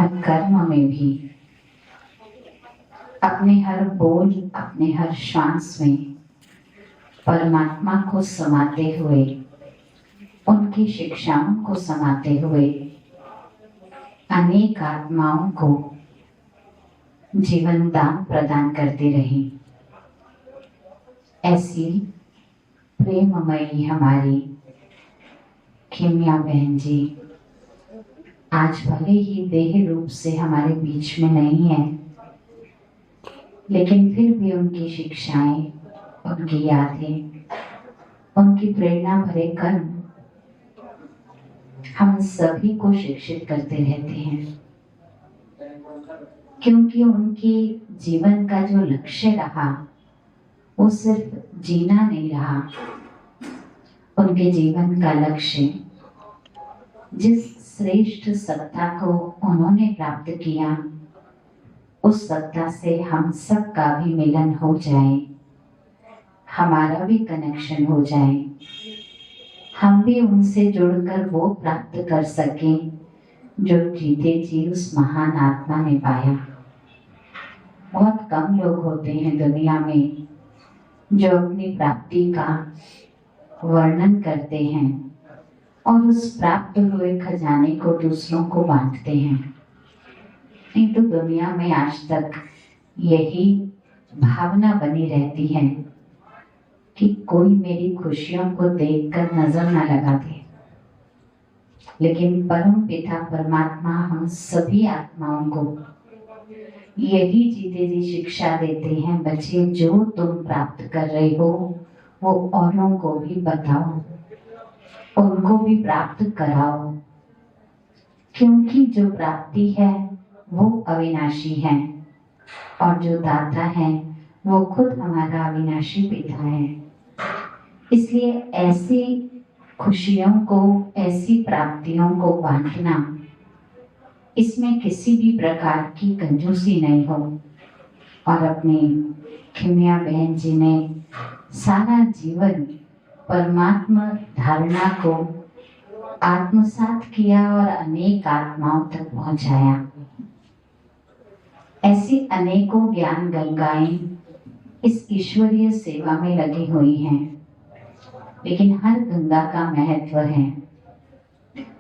हर कर्म में भी, अपने हर बोल, अपने हर श्वास में परमात्मा को समाते हुए, उनकी शिक्षाओं को समाते हुए अनेक आत्माओं को जीवन दान प्रदान करते रहे। ऐसी प्रेममयी हमारी खिमिया बहन जी आज भले ही देह रूप से हमारे बीच में नहीं है, लेकिन फिर भी उनकी शिक्षाएं, उनकी यादें, उनकी प्रेरणा भरे कर्म हम सभी को शिक्षित करते रहते हैं, क्योंकि उनकी जीवन का जो लक्ष्य रहा वो सिर्फ जीना नहीं रहा। उनके जीवन का लक्ष्य, जिस श्रेष्ठ सत्ता को उन्होंने प्राप्त किया, उस सत्ता से हम सब का भी मिलन हो जाए, हमारा भी कनेक्शन हो जाए, हम भी उनसे जुड़कर वो प्राप्त कर सकें जो जीते जी उस महान आत्मा ने पाया। बहुत कम लोग होते हैं दुनिया में जो अपनी प्राप्ति का वर्णन करते हैं और उस प्राप्त हुए खजाने को दूसरों को बांटते हैं। नहीं तो दुनिया में आज तक यही भावना बनी रहती है कि कोई मेरी खुशियों को देखकर नजर न लगा दे। लेकिन परम पिता परमात्मा हम सभी आत्माओं को यही जीते जी शिक्षा देते हैं, बच्चे जो तुम प्राप्त कर रहे हो वो औरों को भी बताओ, उनको भी प्राप्त कराओ, क्योंकि जो प्राप्ति है वो अविनाशी है और जो दाता है वो खुद हमारा अविनाशी पिता है। इसलिए ऐसी खुशियों को, ऐसी प्राप्तियों को बांटना, इसमें किसी भी प्रकार की कंजूसी नहीं हो। और अपनी खिमिया बहन जी ने सारा जीवन परमात्मा धारणा को आत्मसात किया और अनेक आत्माओं तक पहुंचाया। ऐसी अनेकों ज्ञान गंगाएं इस ईश्वरीय सेवा में लगी हुई हैं, लेकिन हर गंगा का महत्व है।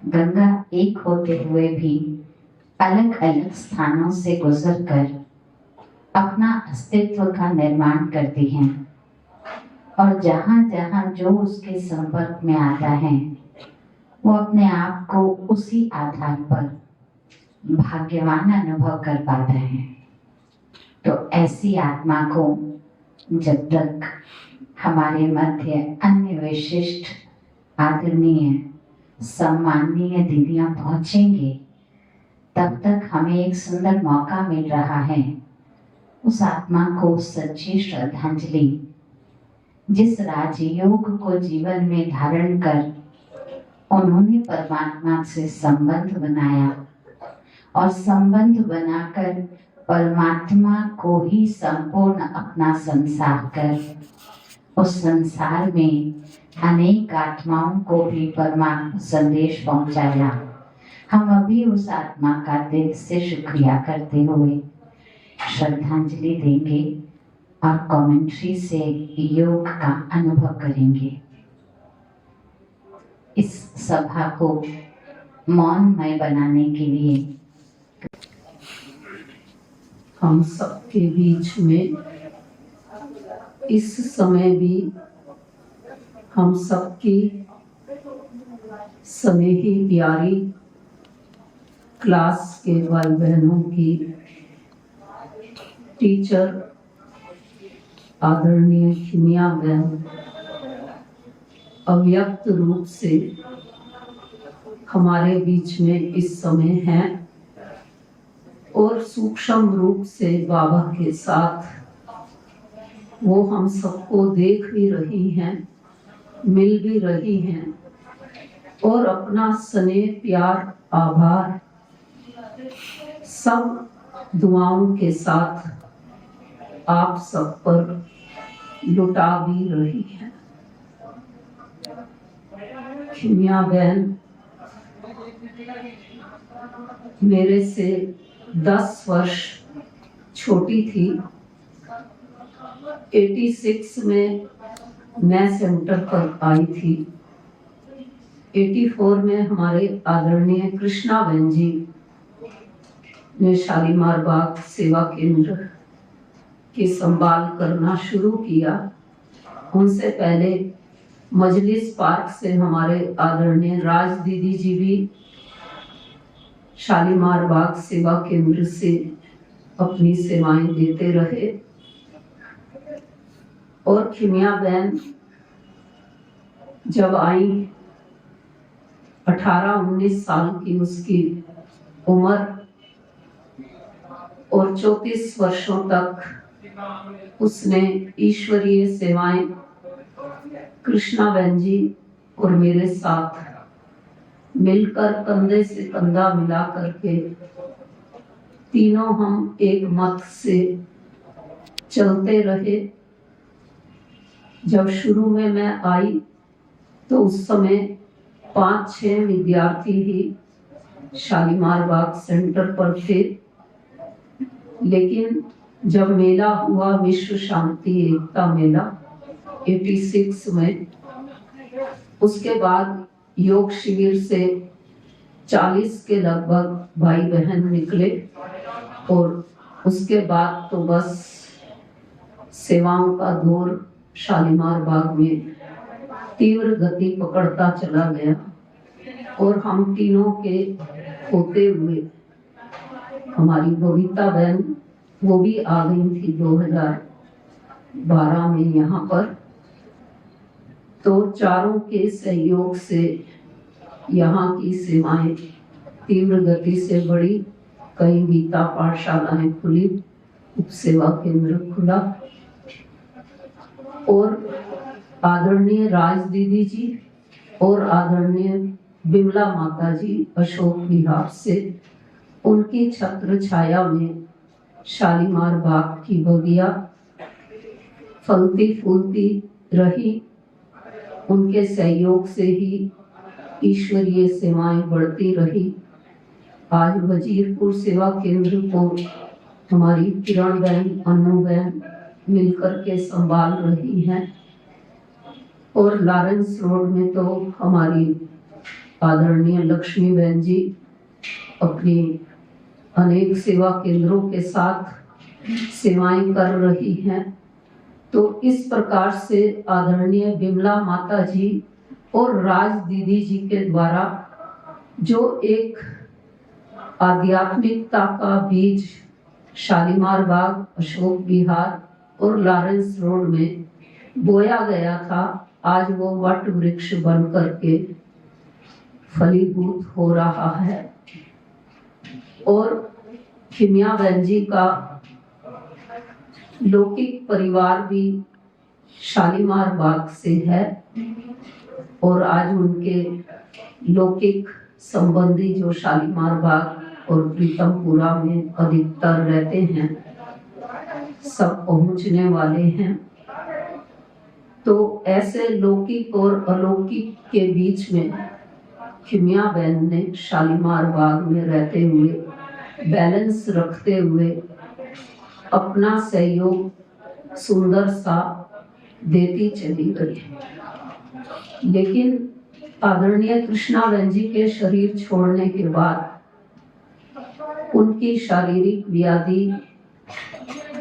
गंगा एक होते हुए भी अलग अलग स्थानों से गुजरकर अपना अस्तित्व का निर्माण करती हैं और जहां जहां जो उसके संपर्क में आता है वो अपने आप को उसी आधार पर भाग्यवान अनुभव कर पाता है। तो ऐसी आत्मा को जब तक हमारे मध्य अन्य विशिष्ट, आदरणीय, सम्माननीय दीदियां पहुंचेंगे, तब तक हमें एक सुंदर मौका मिल रहा है उस आत्मा को सच्ची श्रद्धांजलि, जिस राजयोग को जीवन में धारण कर उन्होंने परमात्मा से संबंध बनाया और संबंध बनाकर परमात्मा को ही संपूर्ण अपना संसार कर उस संसार में अनेक आत्माओं को भी परमात्मा संदेश पहुंचाया। हम अभी उस आत्मा का दिल से शुक्रिया करते हुए श्रद्धांजलि देंगे और कमेंट्री से योग का अनुभव करेंगे। इस सभा को मौनमय बनाने के लिए हम सबके बीच में इस समय भी हम सबकी स्नेही प्यारी क्लास के भाई बहनों की टीचर आदरणीय खिमिया बहन अव्यक्त रूप से हमारे बीच में इस समय हैं और सूक्ष्म रूप से बाबा के साथ वो हम सबको देख भी रही हैं, मिल भी रही हैं और अपना स्नेह, प्यार, आभार सब दुआओं के साथ आप सब पर लुटा भी रही है। खिमिया बहन मेरे से 10 वर्ष छोटी थी। 86 में मैं सेंटर पर आई थी। 84 में हमारे आदरणीय कृष्णा बहन जी ने शालीमार बाग सेवा केंद्र की संभाल करना शुरू किया। उनसे पहले मजलिस पार्क से हमारे आदरणीय राज दीदी जी भी शालीमार बाग सेवा केंद्र से अपनी सेवाएं देते रहे और खिमिया बहन जब आई 18-19 साल की उसकी उम्र और 34 वर्षों तक उसने ईश्वरीय सेवाएं कृष्णा बहन जी और मेरे साथ मिलकर कंधे से कंधा मिला करके तीनों हम एक मत से चलते रहे। जब शुरू में मैं आई तो उस समय 5-6 विद्यार्थी ही शालीमार बाग सेंटर पर थे, लेकिन जब मेला हुआ विश्व शांति एकता मेला 86 में, उसके बाद योग शिविर से 40 के लगभग भाई बहन निकले और उसके बाद तो बस सेवाओं का दौर शालीमार बाग में तीव्र गति पकड़ता चला गया और हम तीनों के होते हुए हमारी बबीता बहन वो भी आ गई थी 2012 में यहाँ पर। तो चारों के सहयोग से यहाँ की सेवाएं तीव्र गति से बढ़ी। कई गीता पाठशालाएं खुली, उपसेवा केंद्र खुला और आदरणीय राज दीदी जी और आदरणीय बिमला माता जी अशोक विहार से उनकी छत्र छाया में शालीमार बाग की बगिया फलती फूलती रही। उनके सहयोग से ही ईश्वरीय सेवाएं बढ़ती रही। आज वजीरपुर सेवा केंद्र को हमारी किरण बहन, अनु बहन मिलकर के संभाल रही हैं और लॉरेंस रोड में तो हमारी आदरणीय लक्ष्मी बहन जी अपनी अनेक सेवा केंद्रों के साथ सेवाएं कर रही हैं। तो इस प्रकार से आदरणीय बिमला माता जी और राज दीदी जी के द्वारा जो एक आध्यात्मिकता का बीज शालीमार बाग, अशोक विहार और लॉरेंस रोड में बोया गया था, आज वो वट वृक्ष बन करके फलीभूत हो रहा है। और खिमिया बहन जी का लौकिक परिवार भी शालीमार बाग से है और आज उनके लौकिक संबंधी जो शालीमार बाग और प्रीतमपुरा में अधिकतर रहते हैं सब पहुंचने वाले हैं। तो ऐसे लौकिक और अलौकिक के बीच में खिमिया बहन ने शालीमार बाग में रहते हुए बैलेंस रखते हुए अपना सहयोग सुंदर सा देती चली गई। लेकिन आदरणीय कृष्णा बहन जी के शरीर छोड़ने के बाद उनकी शारीरिक व्याधि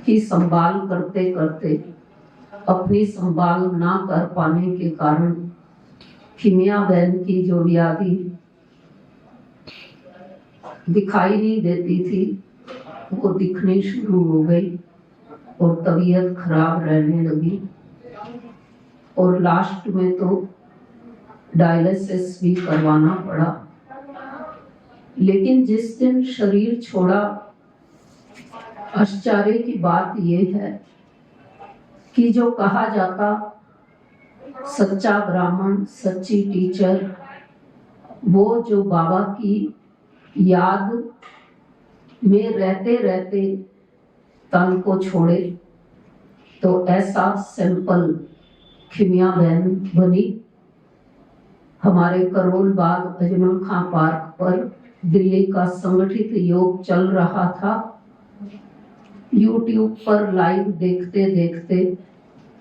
की संभाल करते करते अपनी संभाल ना कर पाने के कारण खिमिया बहन की जो व्याधि दिखाई नहीं देती थी वो दिखनी शुरू हो गई और तबीयत खराब रहने लगी और लास्ट में तो डायलिसिस भी करवाना पड़ा। लेकिन जिस दिन शरीर छोड़ा, आश्चर्य की बात यह है कि जो कहा जाता सच्चा ब्राह्मण, सच्ची टीचर, वो जो बाबा की याद में रहते रहते तन को छोड़े, तो ऐसा सैंपल खिमिया बहन बनी। हमारे करोल बाग अजमल खां पार्क पर दिल्ली का संगठित योग चल रहा था। YouTube पर लाइव देखते देखते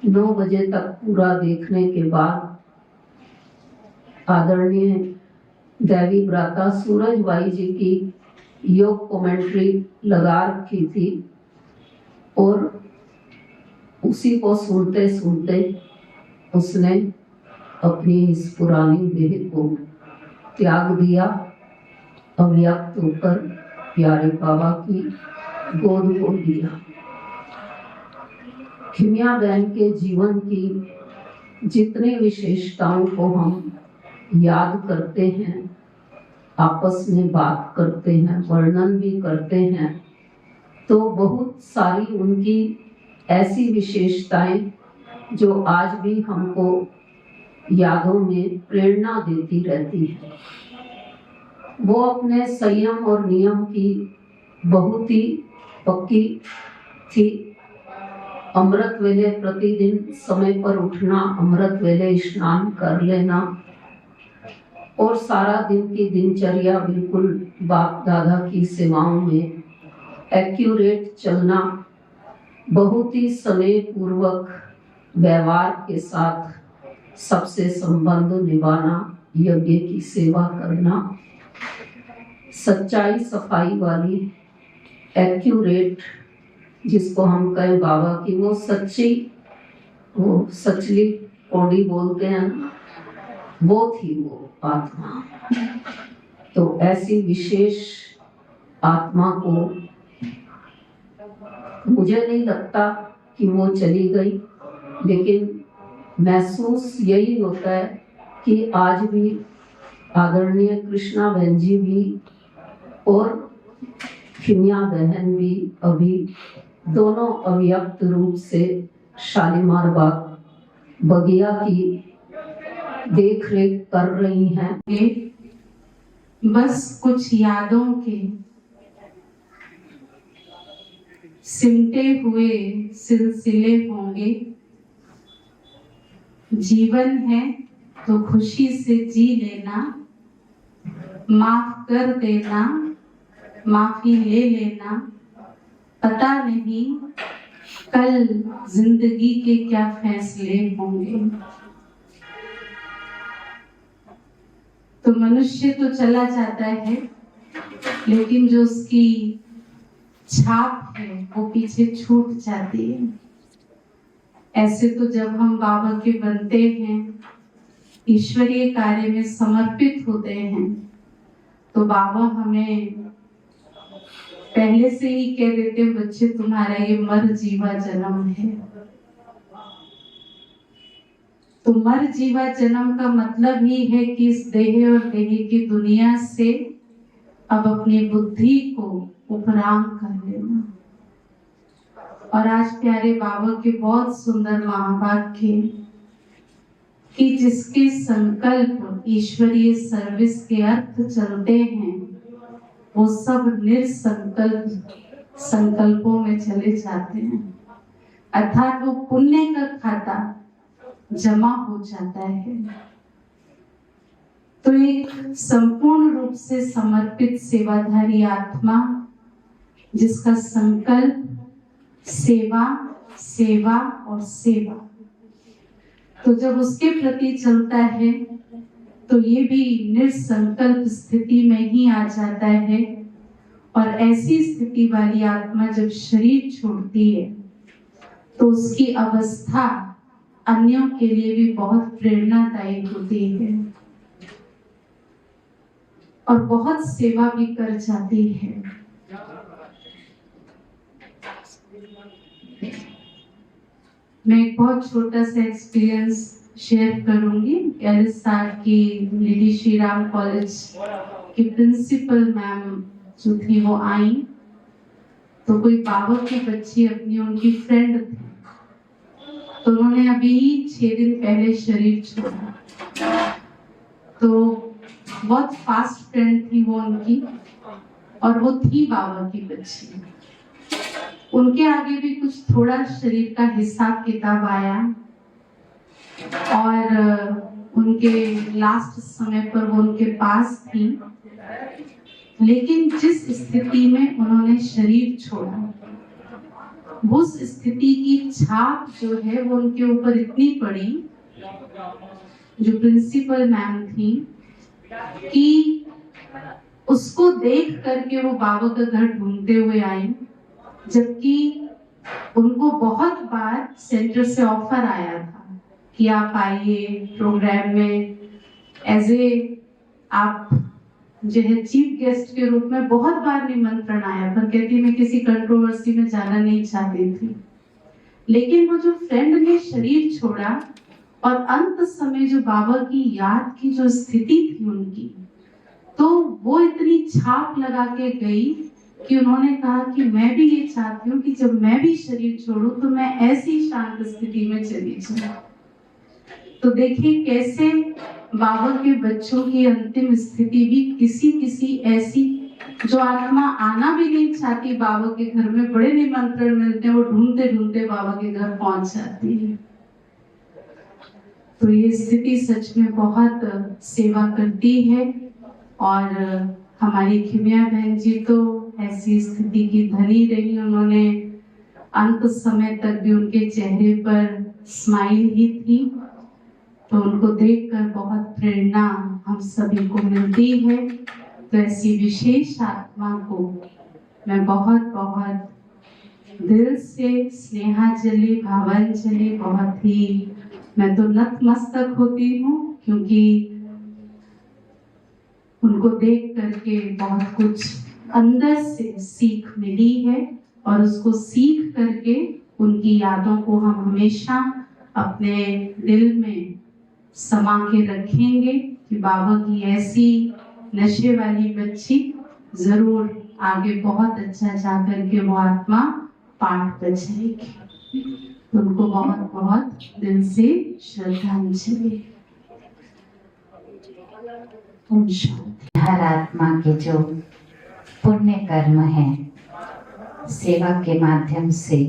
9 बजे तक पूरा देखने के बाद आदरणीय दैवी ब्राता सूरजबाई जी की योग कमेंट्री लगा रखी थी और उसी को सुनते सुनते उसने अपनी इस पुरानी देह को त्याग दिया। अव्यक्त होकर प्यारे बाबा की गोद को दिया। खिमिया बहन के जीवन की जितनी विशेषताओं को हम याद करते हैं, आपस में बात करते हैं, वर्णन भी करते हैं, तो बहुत सारी उनकी ऐसी विशेषताएं जो आज भी हमको यादों में प्रेरणा देती रहती है। वो अपने संयम और नियम की बहुत ही पक्की थी। अमृत वेले प्रतिदिन समय पर उठना, अमृत वेले स्नान कर लेना और सारा दिन की दिनचर्या बिल्कुल बाप दादा की सेवाओं में एक्यूरेट चलना, बहुत ही समय पूर्वक व्यवहार के साथ सबसे संबंध निभाना, यज्ञ की सेवा करना, सच्चाई सफाई वाली एक्यूरेट, जिसको हम कहें बाबा की वो सच्ची, वो सचली कोडी बोलते हैं, वो थी वो आत्मा। तो ऐसी विशेष आत्मा को मुझे नहीं लगता कि वो चली गई, लेकिन महसूस यही होता है कि आज भी आदरणीय कृष्णा बहन जी भी और खिमिया बहन भी अभी दोनों अव्यक्त रूप से शालीमार बाग बगिया की देख रेख कर रही हैं। बस कुछ यादों के सिमटे हुए सिलसिले होंगे। जीवन है तो खुशी से जी लेना, माफ कर देना, माफी ले लेना। पता नहीं कल जिंदगी के क्या फैसले होंगे। तो मनुष्य तो चला जाता है, लेकिन जो उसकी छाप है वो पीछे छूट जाती है। ऐसे तो जब हम बाबा के बनते हैं, ईश्वरीय कार्य में समर्पित होते हैं, तो बाबा हमें पहले से ही कह देते हैं, बच्चे तुम्हारा ये मर जीवा जन्म है। तो मर जीवा जन्म का मतलब ही है कि इस देह और देह की दुनिया से अब अपनी बुद्धि को उपराम कर लेना। और आज प्यारे बाबा के बहुत सुंदर महावाक्य कि जिसके संकल्प ईश्वरीय सर्विस के अर्थ चलते हैं, वो सब निरसंकल्प संकल्पों में चले जाते हैं। अर्थात वो पुण्य का खाता जमा हो जाता है। तो एक संपूर्ण रूप से समर्पित सेवाधारी आत्मा जिसका संकल्प सेवा, सेवा और सेवा, तो जब उसके प्रति चलता है तो ये भी निरसंकल्प स्थिति में ही आ जाता है। और ऐसी स्थिति वाली आत्मा जब शरीर छोड़ती है तो उसकी अवस्था अन्यों के लिए भी बहुत प्रेरणादायी होती है और बहुत सेवा भी कर जाती है। मैं एक बहुत छोटा सा एक्सपीरियंस शेयर करूंगी। एलिसार की लेडी श्री राम कॉलेज की प्रिंसिपल मैम जो थी वो आई, तो कोई बाबा की बच्ची अपनी उनकी फ्रेंड थी, तो उन्होंने अभी 6 दिन पहले शरीर छोड़ा। तो बहुत फास्ट फ्रेंड थी वो उनकी, और वो थी बाबा की बच्ची। उनके आगे भी कुछ थोड़ा शरीर का हिसाब किताब आया और उनके लास्ट समय पर वो उनके पास थी। लेकिन जिस स्थिति में उन्होंने शरीर छोड़ा, उस स्थिति की छाप जो है वो उनके ऊपर इतनी पड़ी, जो प्रिंसिपल मैम थी, कि उसको देख करके वो बाबा का घर ढूंढते हुए आई, जबकि उनको बहुत बार सेंटर से ऑफर आया था कि आप आइए प्रोग्राम में एज ए, आप जो है चीफ गेस्ट के रूप में बहुत बार निमंत्रण आया, पर कहती मैं किसी कंट्रोवर्सी में जाना नहीं चाहती थी। लेकिन वो जो फ्रेंड ने शरीर छोड़ा और अंत समय जो बाबा की याद की जो स्थिति थी उनकी, तो वो इतनी छाप लगा के गई कि उन्होंने कहा कि मैं भी ये चाहती हूँ कि जब मैं भी शरीर छोड़ूं तो मैं ऐसी शांत स्थिति में चली जाऊं। तो देखिए कैसे बाबा के बच्चों की अंतिम स्थिति भी किसी ऐसी जो आत्मा आना भी नहीं चाहती बाबा के घर में, बड़े निमंत्रण मिलते हैं, वो ढूंढते ढूंढते बाबा के घर पहुंच जाती है। तो ये स्थिति सच में बहुत सेवा करती है। और हमारी खिमिया बहन जी तो ऐसी स्थिति की धनी रही, उन्होंने अंत समय तक भी उनके चेहरे पर स्माइल ही थी। तो उनको देखकर बहुत प्रेरणा हम सभी को मिलती है। तो ऐसी विशेष आत्मा को मैं बहुत बहुत दिल से स्नेहांजलि, भावांजलि, बहुत ही मैं तो नतमस्तक होती हूँ, क्योंकि उनको देख करके बहुत कुछ अंदर से सीख मिली है। और उसको सीख करके उनकी यादों को हम हमेशा अपने दिल में समा के रखेंगे कि बाबा की ऐसी नशे वाली बच्ची जरूर आगे बहुत अच्छा जा करके वो आत्मा पाठ बजाएगी। उनको बहुत बहुत दिल से श्रद्धांजलि। ओम शांति। हर आत्मा के जो पुण्य कर्म हैं, सेवा के माध्यम से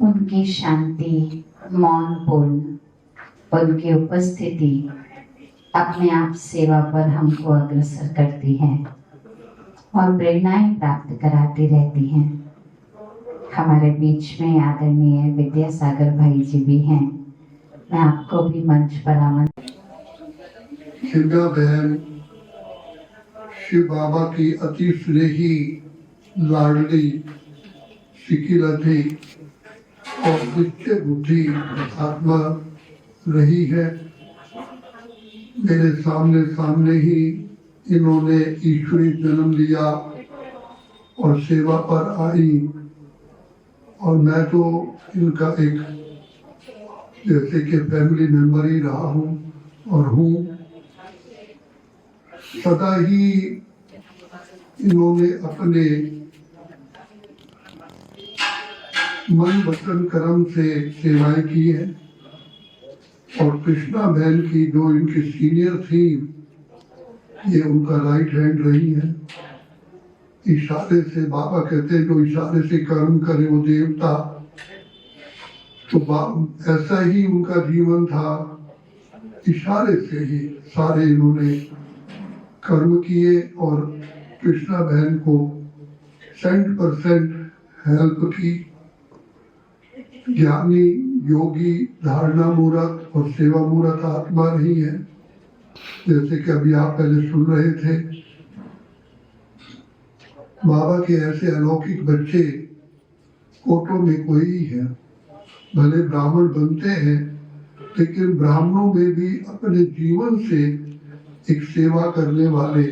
उनकी शांति, मौन पूर्ण, उनकी उपस्थिति अपने आप सेवा पर हमको अग्रसर करती है और प्रेरणाएं प्राप्त कराती रहती हैं। हमारे बीच में आदरणीय विद्यासागर भाई जी भी हैं। मैं आपको भी मंच पर आमंत्रित। खिमिया बहन शिव बाबा की अति स्नेही, लाडली, सिकिला थी और निश्चय बुद्धि आत्मा रही है। मेरे सामने ही इन्होंने ईश्वरी जन्म लिया और सेवा पर आई, और मैं तो इनका एक जैसे कि फैमिली मेंबर ही रहा हूँ और हूँ। सदा ही इन्होंने अपने मन वचन कर्म से सेवाएं की है। और कृष्णा बहन की जो इनकी सीनियर थी, ये उनका राइट हैंड रही है। इशारे से बाबा कहते हैं जो इशारे से कर्म करे वो देवता। तो ऐसा ही उनका जीवन था, इशारे से ही सारे इन्होंने कर्म किए और कृष्णा बहन को 100% हेल्प की। ज्ञानी, योगी, धारणा मूर्त और सेवा मूर्त आत्मा रही है। जैसे कि अभी आप पहले सुन रहे थे, बाबा के ऐसे अलौकिक बच्चे कोटों में कोई ही है। भले ब्राह्मण बनते हैं, लेकिन ब्राह्मणों में भी अपने जीवन से एक सेवा करने वाले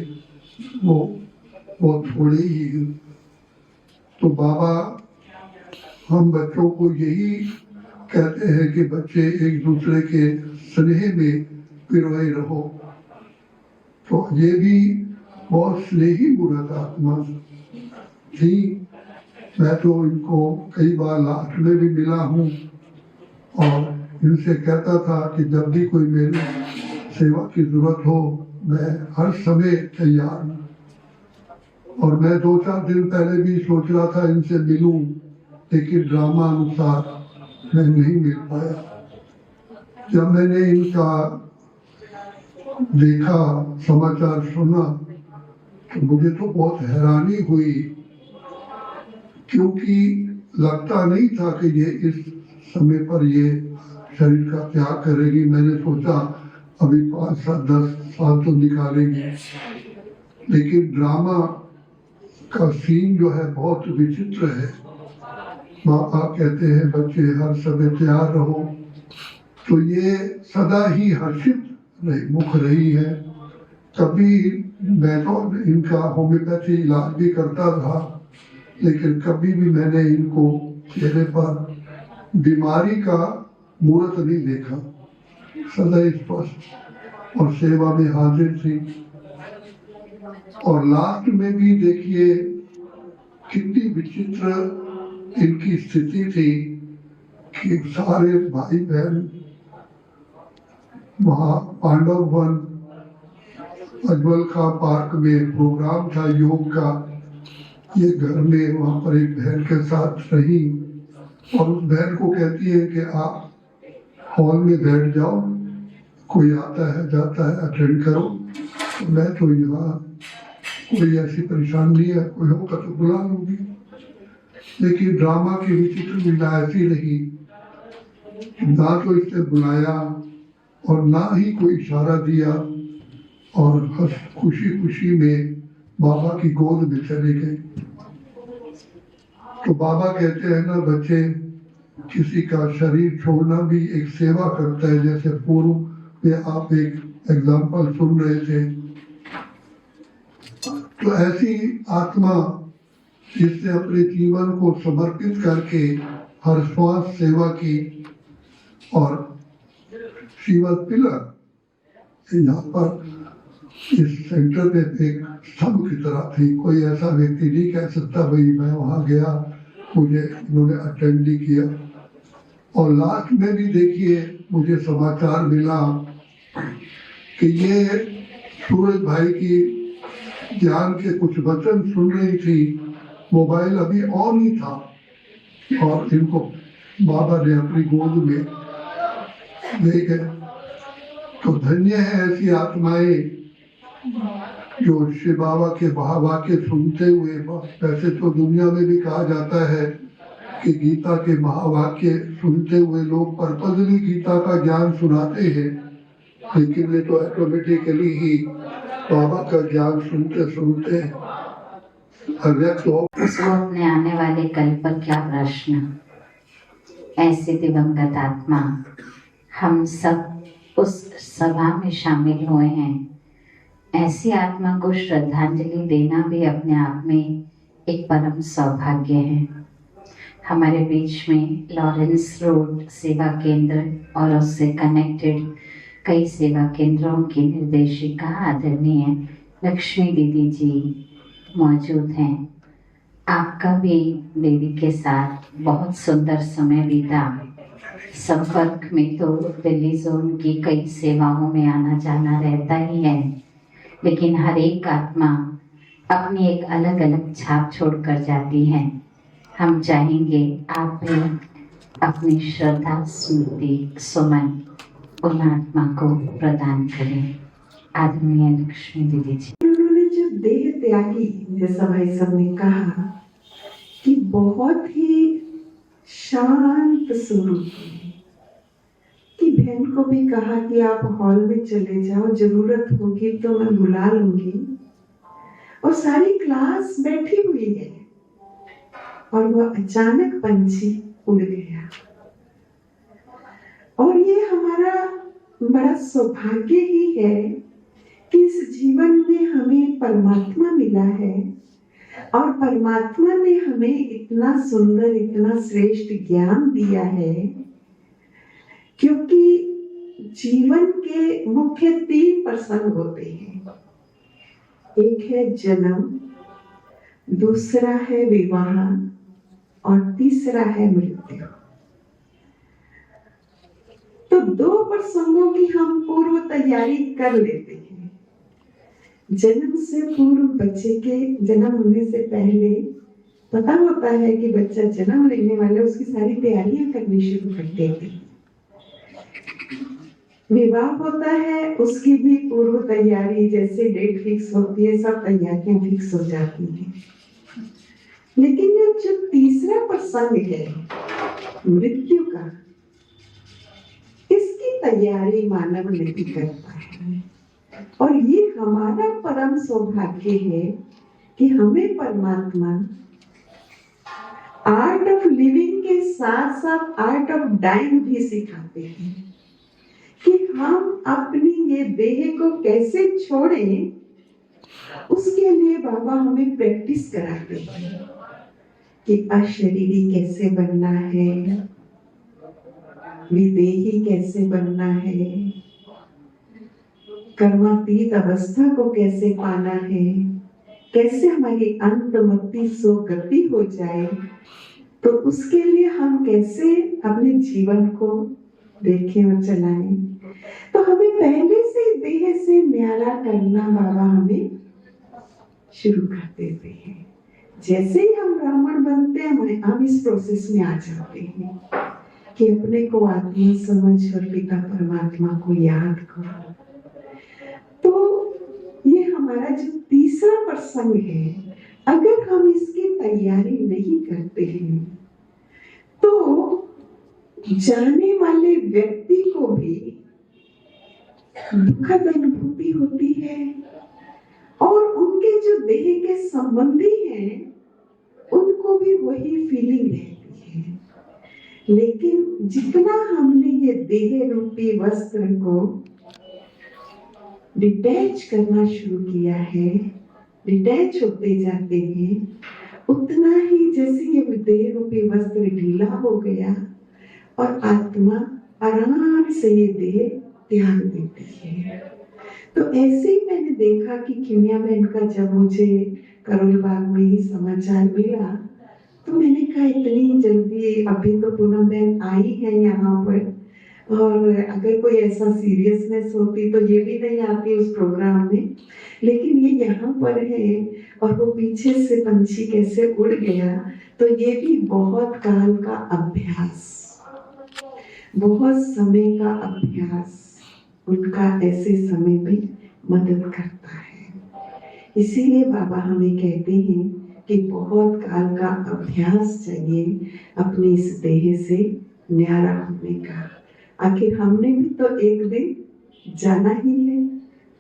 वो थोड़े ही हैं। तो बाबा हम बच्चों को यही कहते हैं कि बच्चे एक दूसरे के स्नेह में पिरोए रहो। तो ये भी बहुत स्नेही मूर्त आत्मा थी। मैं तो इनको कई बार लास्ट में भी मिला हूँ और इनसे कहता था कि जब भी कोई मेरी सेवा की जरूरत हो मैं हर समय तैयार हूँ। और मैं 2-4 दिन पहले भी सोच रहा था इनसे मिलूं, लेकिन ड्रामा अनुसार मैं नहीं मिल पाया। जब मैंने इनका देखा, समाचार सुना, तो मुझे तो बहुत हैरानी हुई, क्योंकि लगता नहीं था कि ये इस समय पर ये शरीर का त्याग करेगी। मैंने सोचा अभी 5 साल 10 साल तो निकालेंगे, लेकिन ड्रामा का सीन जो है बहुत विचित्र है। माँ बाप कहते हैं बच्चे हर समय तैयार रहो, तो ये सदा ही हर्षित मुख रही है। कभी मैं तो इनका होम्योपैथी इलाज भी करता था, लेकिन कभी भी मैंने इनको चेहरे पर बीमारी का मूर्त नहीं देखा। सदा स्पष्ट और सेवा में हाजिर थी। और लास्ट में भी देखिए कितनी विचित्र इनकी स्थिति थी कि सारे भाई बहन वहाँ पांडव वन अजमल खां पार्क में प्रोग्राम था योग का। ये घर में वहाँ पर एक बहन के साथ रही और उस बहन को कहती है कि आप हॉल में बैठ जाओ, कोई आता है जाता है अटेंड करो। तो मैं तो यहाँ कोई ऐसी परेशानी नहीं है, कोई होगा तो बुला लूंगी। लेकिन ड्रामा की विचित्र लीला ऐसी रही, ना तो इसने बुलाया और ना ही कोई इशारा दिया, और हंस खुशी खुशी में बाबा की गोद में चले गए। तो बाबा कहते हैं ना, बच्चे किसी का शरीर छोड़ना भी एक सेवा करता है। जैसे पूर्व में आप एक एग्जाम्पल सुन रहे थे, तो ऐसी आत्मा जिसने अपने जीवन को समर्पित करके हर श्वास सेवा की। और श्रीमद पिलर यहाँ पर इस सेंटर में एक स्तंभ की तरह थी। कोई ऐसा व्यक्ति नहीं कह सकता भाई मैं वहां गया, मुझे इन्होंने अटेंड नहीं किया। और लास्ट में भी देखिए मुझे समाचार मिला कि ये सूरज भाई की ज्ञान के कुछ वचन सुन रही थी, मोबाइल अभी ऑन ही था और इनको बाबा ने अपनी गोद में ले गए। तो धन्य है ऐसी आत्माएं जो शिव बाबा के महावाक्य सुनते हुए। वैसे तो दुनिया में भी कहा जाता है कि गीता के महावाक्य सुनते हुए लोग पर्पजली गीता का ज्ञान सुनाते हैं, लेकिन ये तो ऑटोमेटिकली ही बाबा का ज्ञान सुनते सुनते अव्यक्त हो। उसको अपने आने वाले कल पर क्या प्रश्न। ऐसे दिवंगत आत्मा हम सब उस सभा में शामिल हुए हैं। ऐसी आत्मा को श्रद्धांजलि देना भी अपने आप में एक परम सौभाग्य है। हमारे बीच में लॉरेंस रोड सेवा केंद्र और उससे कनेक्टेड कई सेवा केंद्रों की निर्देशिका आदरणीय लक्ष्मी दीदी जी मौजूद हैं। आपका भी दीदी के साथ बहुत सुंदर समय बीता। संपर्क में तो दिल्ली जोन की कई सेवाओं में आना जाना रहता ही है, लेकिन हर एक आत्मा अपनी एक अलग अलग छाप छोड़ कर जाती है। हम चाहेंगे आप भी अपनी श्रद्धा स्मृति सुमन उन आत्मा को प्रदान करें। आदरणीय लक्ष्मी दीदी जी। उन्होंने जो देह त्यागी, जैसा भाई साहब ने कहा कि बहुत ही शांत स्वरूप में, कि बहन को भी कहा कि आप हॉल में चले जाओ, जरूरत होगी तो मैं बुला लूंगी। और सारी क्लास बैठी हुई है और वह अचानक पंछी उड़ गया। और ये हमारा बड़ा सौभाग्य ही है कि इस जीवन में हमें परमात्मा मिला है और परमात्मा ने हमें इतना सुंदर, इतना श्रेष्ठ ज्ञान दिया है। क्योंकि जीवन के मुख्य 3 प्रसंग होते हैं। एक है जन्म, दूसरा है विवाह और तीसरा है मृत्यु। तो 2 प्रसंगों की हम पूर्व तैयारी कर लेते हैं। जन्म से पूर्व बच्चे के जन्म होने से पहले पता होता है कि बच्चा जन्म लेने वाला, उसकी सारी तैयारियां करनी शुरू कर देते हैं। विवाह होता है, उसकी भी पूर्व तैयारी, जैसे डेट फिक्स होती है, सब तैयारियां फिक्स हो जाती हैं। लेकिन ये जो तीसरा प्रसंग है मृत्यु का, इसकी तैयारी मानव नहीं करता है। और ये हमारा परम सौभाग्य है कि हमें परमात्मा आर्ट ऑफ लिविंग के साथ साथ आर्ट ऑफ डाइंग भी सिखाते हैं कि हम अपनी ये देह को कैसे छोड़ें। उसके लिए बाबा हमें प्रैक्टिस कराते हैं कि अशरीरी कैसे बनना है, विदेही कैसे बनना है, कर्मातीत अवस्था को कैसे पाना है, कैसे हमारी अंतमति सो गति हो जाए। तो उसके लिए हम कैसे अपने जीवन को देखें और चलाएं। तो हमें पहले से देह से न्यारा करना बाबा हमें शुरू कर देते हैं। जैसे ही हम ब्राह्मण बनते हैं, हम इस प्रोसेस में आ जाते हैं कि अपने को आत्मा समझ और पिता परमात्मा को याद करो। तो ये हमारा जो तीसरा प्रसंग है, अगर हम इसकी तैयारी नहीं करते हैं तो जाने वाले व्यक्ति को भी दुखद अनुभूति होती है और उनके जो देह के संबंधी हैं उनको भी वही फीलिंग रहती है। लेकिन जितना हमने ये देह रूपी वस्त्र को डिटैच करना शुरू किया है, डिटैच होते जाते हैं, उतना ही जैसे ये देह रूपी वस्त्र ढीला हो गया और आत्मा आराम से ये देह त्याग देती है। तो ऐसे ही मैंने देखा कि किमिया बहन का जब मुझे करोल बाग में ही समाचार मिला तो मैंने कहा इतनी जल्दी, अभी तो पूनम बहन आई है यहाँ पर, और अगर कोई ऐसा सीरियसनेस होती तो ये भी नहीं आती उस प्रोग्राम में, लेकिन ये यहाँ पर है और वो पीछे से पंछी कैसे उड़ गया। तो ये भी बहुत काल का अभ्यास, बहुत समय का अभ्यास उनका ऐसे समय में मदद करता है। इसीलिए बाबा हमें कहते हैं कि बहुत काल का अभ्यास चाहिए अपने इस देह से न्यारा होने का। आखिर हमने भी तो एक दिन जाना ही है,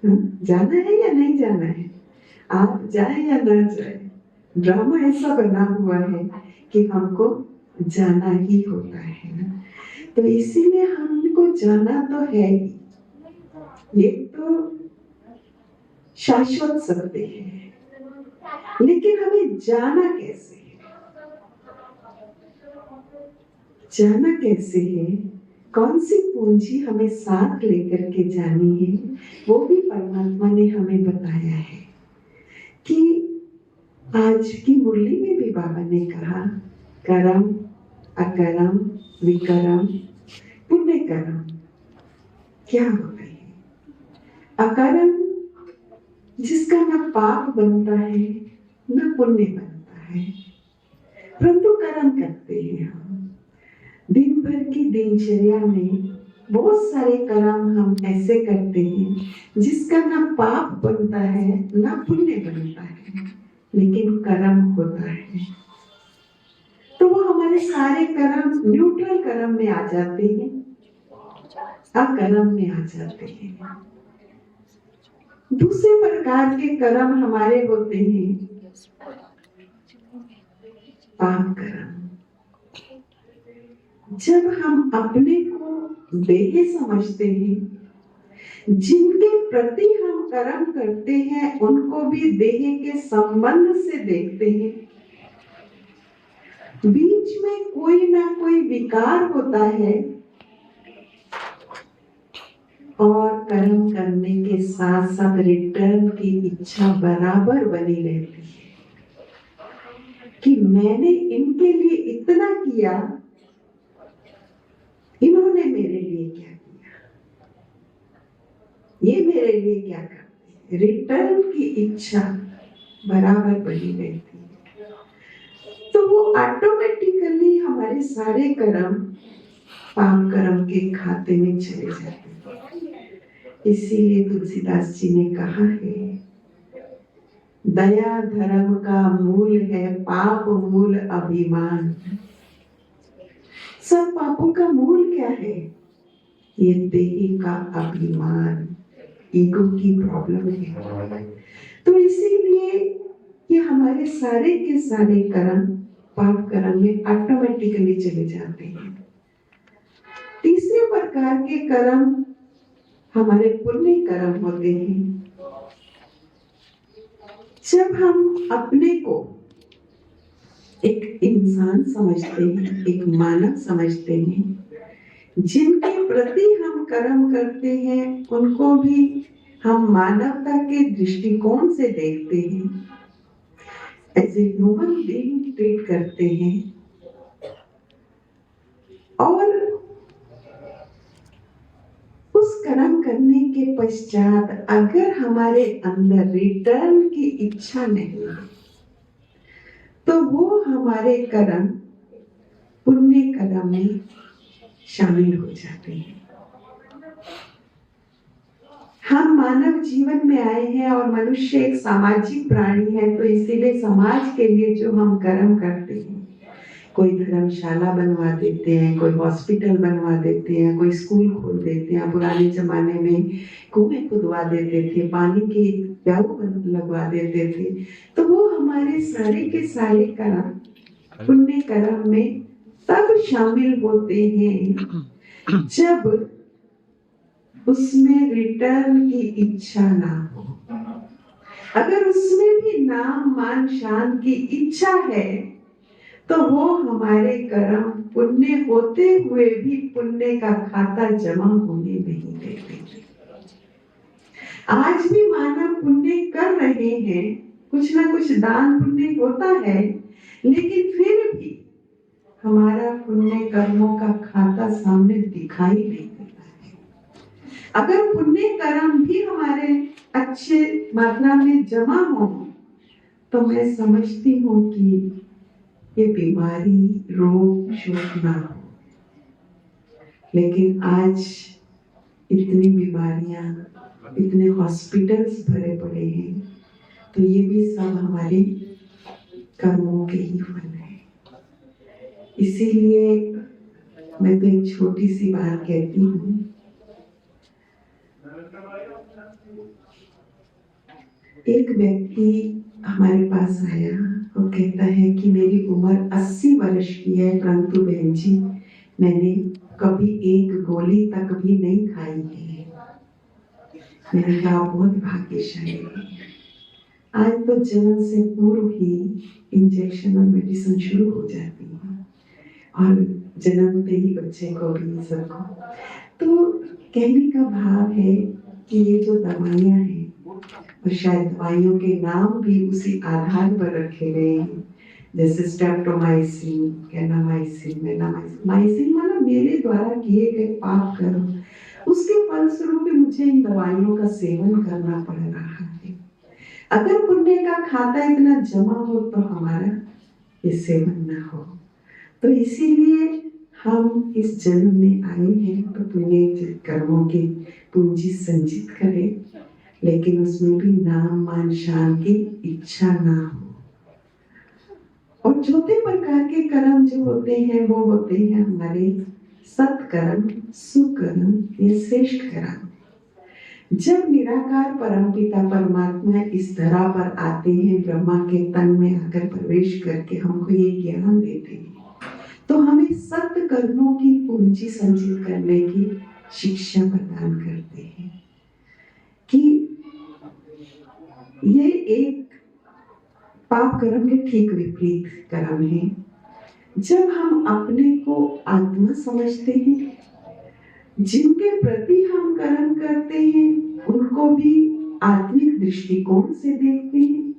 जाना है या नहीं जाना है, आप जाए या ना जाए, ड्रामा ऐसा बना हुआ है कि हमको जाना ही होता है ना। तो इसीलिए हमको जाना तो है ही, ये तो शाश्वत सत्य है, लेकिन हमें जाना कैसे है, जाना कैसे है, कौन सी पूंजी हमें साथ लेकर के जानी है, वो भी परमात्मा ने हमें बताया है। कि आज की मुरली में भी बाबा ने कहा करम अकरम विकरम पुण्य करम। क्या होता है अकरम? जिसका न पाप बनता है न पुण्य बनता है, परंतु कर्म करते हैं हम। दिन भर की दिनचर्या में बहुत सारे कर्म हम ऐसे करते हैं जिसका ना पाप बनता है ना पुण्य बनता है, लेकिन कर्म होता है। तो वो हमारे सारे कर्म न्यूट्रल कर्म में आ जाते हैं, अकर्म में आ जाते हैं। दूसरे प्रकार के कर्म हमारे होते हैं पाप कर्म। जब हम अपने को देह समझते हैं, जिनके प्रति हम कर्म करते हैं उनको भी देह के संबंध से देखते हैं, बीच में कोई ना कोई विकार होता है और कर्म करने के साथ साथ रिटर्न की इच्छा बराबर बनी रहती है कि मैंने इनके लिए इतना किया, इन्होंने मेरे लिए क्या किया, ये मेरे लिए क्या करते हैं, रिटर्न की इच्छा बराबर बनी रहती है। तो वो ऑटोमेटिकली हमारे सारे कर्म पाप कर्म के खाते में चले जाते हैं। इसीलिए तुलसीदास जी ने कहा है, दया धर्म का मूल है, पाप मूल अभिमान। सब पापों का मूल क्या है? ये देही का अभिमान, ईगो की प्रॉब्लम है। तो इसीलिए ये हमारे सारे के सारे कर्म पाप कर्म में ऑटोमेटिकली चले जाते हैं। तीसरे प्रकार के कर्म हमारे पुण्य कर्म होते हैं। जब हम अपने को एक इंसान समझते हैं, एक मानव समझते हैं, जिनके प्रति हम कर्म करते हैं उनको भी हम मानवता के दृष्टिकोण से देखते हैं, as a human being treat करते हैं, और उस कर्म करने के पश्चात अगर हमारे अंदर रिटर्न की इच्छा नहीं है तो वो हमारे कर्म पुण्य कर्म में शामिल हो जाते हैं। हम मानव जीवन में आए हैं और मनुष्य एक सामाजिक प्राणी है, तो इसीलिए समाज के लिए जो हम कर्म करते हैं, कोई धर्मशाला बनवा देते हैं, कोई हॉस्पिटल बनवा देते हैं, कोई स्कूल खोल देते हैं, पुराने जमाने में कुएं खुदवा देते थे, पानी की प्याऊ लगवा देते थे, तो वो हमारे सारे के सारे कर्म पुण्य कर्म में तब शामिल होते हैं जब उसमें रिटर्न की इच्छा ना हो। अगर उसमें भी नाम मान शान की इच्छा है तो वो हमारे कर्म पुण्य होते हुए भी पुण्य का खाता जमा होने नहीं देते। आज भी मानव पुण्य कर रहे हैं, कुछ ना कुछ दान पुण्य होता है, लेकिन फिर भी हमारा पुण्य कर्मों का खाता सामने दिखाई नहीं देता है। अगर पुण्य कर्म भी हमारे अच्छे मात्रा में जमा हो तो मैं समझती हूँ कि ये बीमारी रोग शोक ना हो। लेकिन आज इतनी बीमारियां, इतने हॉस्पिटल्स भरे पड़े हैं, तो ये भी सब हमारे कर्मों के ही फल है। इसीलिए मैं तो एक छोटी सी बात कहती हूँ, एक व्यक्ति हमारे पास आया और कहता है कि मेरी उम्र 80 वर्ष की है, परंतु बहन जी मैंने कभी एक गोली तक भी नहीं खाई है। मैंने कहा बहुत भाग्यशाली है। आज तो जन्म से पूर्व ही इंजेक्शन और मेडिसिन शुरू हो जाती है और जन्मते ही बच्चे को भी सबको। तो कहने का भाव है कि ये जो दवाइयाँ हैं, और शायद दवाइयों के नाम भी उसी आधार पर रखे गए हैं, जैसे स्ट्रेप्टोमाइसिन, कैनामाइसिन, मेनामाइसिन। माइसिन माना मेरे द्वारा किए गए पाप कर्म, उसके फलस्वरूप मुझे इन दवाइयों का सेवन करना पड़ रहा है। अगर पुण्य का खाता इतना जमा हो तो हमारा ये सेवन ना हो। तो इसीलिए हम इस जन्म में आए हैं तो पुण्य कर्मों की पूंजी संचित करें, लेकिन उसमें भी नाम मान शान की इच्छा ना हो। और चौथे प्रकार के कर्म जो होते हैं वो होते हैं हमारे सत्कर्म, सुकर्म या श्रेष्ठ कर्म। जब निराकार परमपिता परमात्मा इस धरा पर आते हैं, ब्रह्मा के तन में आकर प्रवेश करके हमको ये ज्ञान देते हैं, तो हमें सत्य कर्मों की पूंजी संचित करने की शिक्षा प्रदान करते हैं कि ये एक पाप कर्म के ठीक विपरीत कर्म है। जब हम अपने को आत्मा समझते हैं, जिनके प्रति हम कर्म करते हैं उनको भी आत्मिक दृष्टिकोण से देखते हैं,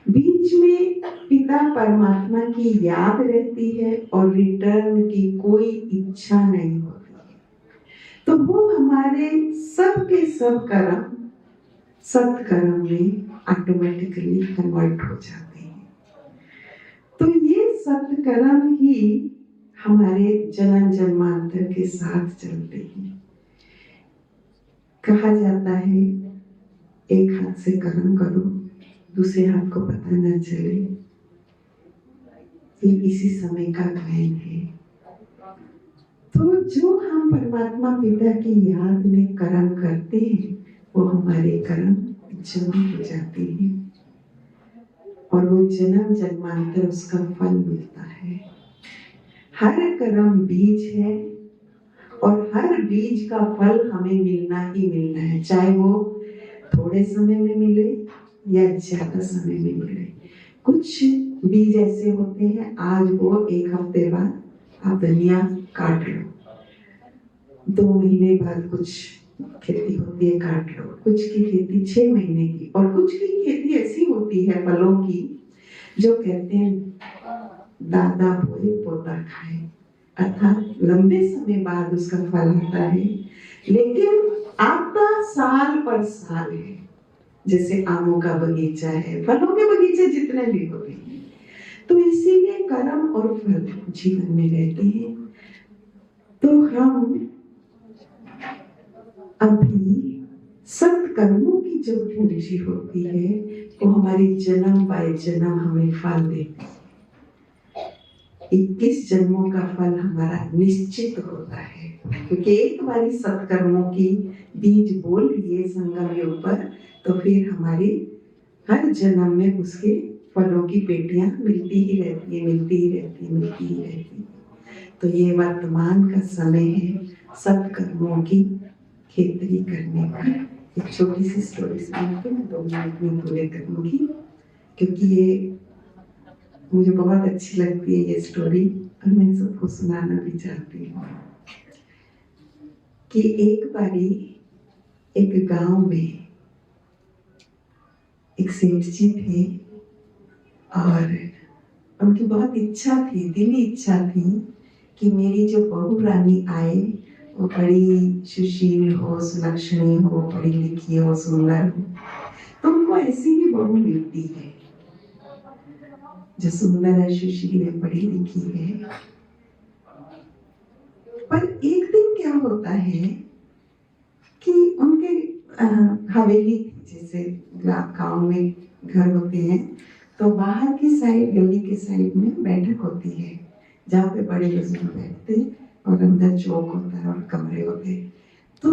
बीच में पिता परमात्मा की याद रहती है और रिटर्न की कोई इच्छा नहीं होती है, तो वो हमारे सब के सब कर्म सत्कर्म में ऑटोमेटिकली कन्वर्ट हो जाते हैं। तो ये सत्कर्म ही हमारे जन्म जन्मांतर के साथ चलते हैं। कहा जाता है एक हाथ से कर्म करो, दूसरे हाथ को पता न चले। ये इसी समय का गायन है। तो जो हम परमात्मा पिता की याद में कर्म करते हैं वो हमारे कर्म जमा हो जाते हैं और वो जन्म जन्मांतर उसका फल मिलता है। हर कर्म बीज है और हर बीज का फल हमें मिलना ही मिलना है, चाहे वो थोड़े समय में मिले या ज्यादा समय में मिले। कुछ बीज ऐसे होते हैं आज वो एक हफ्ते बाद आप धनिया काट लो, 2 महीने बाद कुछ खेती होती है काट लो, कुछ की खेती 6 महीने की, और कुछ की खेती ऐसी होती है फलों की जो कहते हैं दादा बोए पोता खाए, अर्थात लंबे समय बाद उसका फल आता है, लेकिन आता साल पर साल है। जैसे आमों का बगीचा है, फलों के बगीचे जितने भी होते हैं। तो इसीलिए कर्म और फल जीवन में रहते हैं। तो हम अभी सत्कर्मों की जो पूंजी होती है वो हमारी जन्म बाय जन्म हमें फल देती है। 21 जन्मों का फल हमारा निश्चित होता है, क्योंकि एक बारी सत्कर्मों की बीज बोल लिए संगम युग पर, तो फिर हमारी हर जन्म में उसके फलों की पेटियां मिलती ही रहती है। तो ये वर्तमान का समय है सत्कर्मों की खेती करने का। एक छोटी सी स्टोरी सुना के मैं 2 मिनट में पूरे करूंगी, क्योंकि ये मुझे बहुत अच्छी लगती है ये स्टोरी और मैं सबको सुनाना भी चाहती हूँ। कि एक बारी एक गांव में एक सेठ जी थे और उनकी बहुत इच्छा थी, दिली इच्छा थी कि मेरी जो बहू रानी आए वो बड़ी सुशील हो, सुलक्षणी हो, पढ़ी लिखी हो, सुंदर हो। तो उनको ऐसी ही बहू मिलती है जो सुंदर है, सुशील है, पढ़ी लिखी है। पर एक दिन क्या होता है कि उनके हवेली, जैसे गांव में घर होते हैं, तो बाहर की साइड, गली के साइड में बैठक होती है जहाँ पे बड़े बुजुर्ग बैठते और अंदर चौक होता है और कमरे होते हैं। तो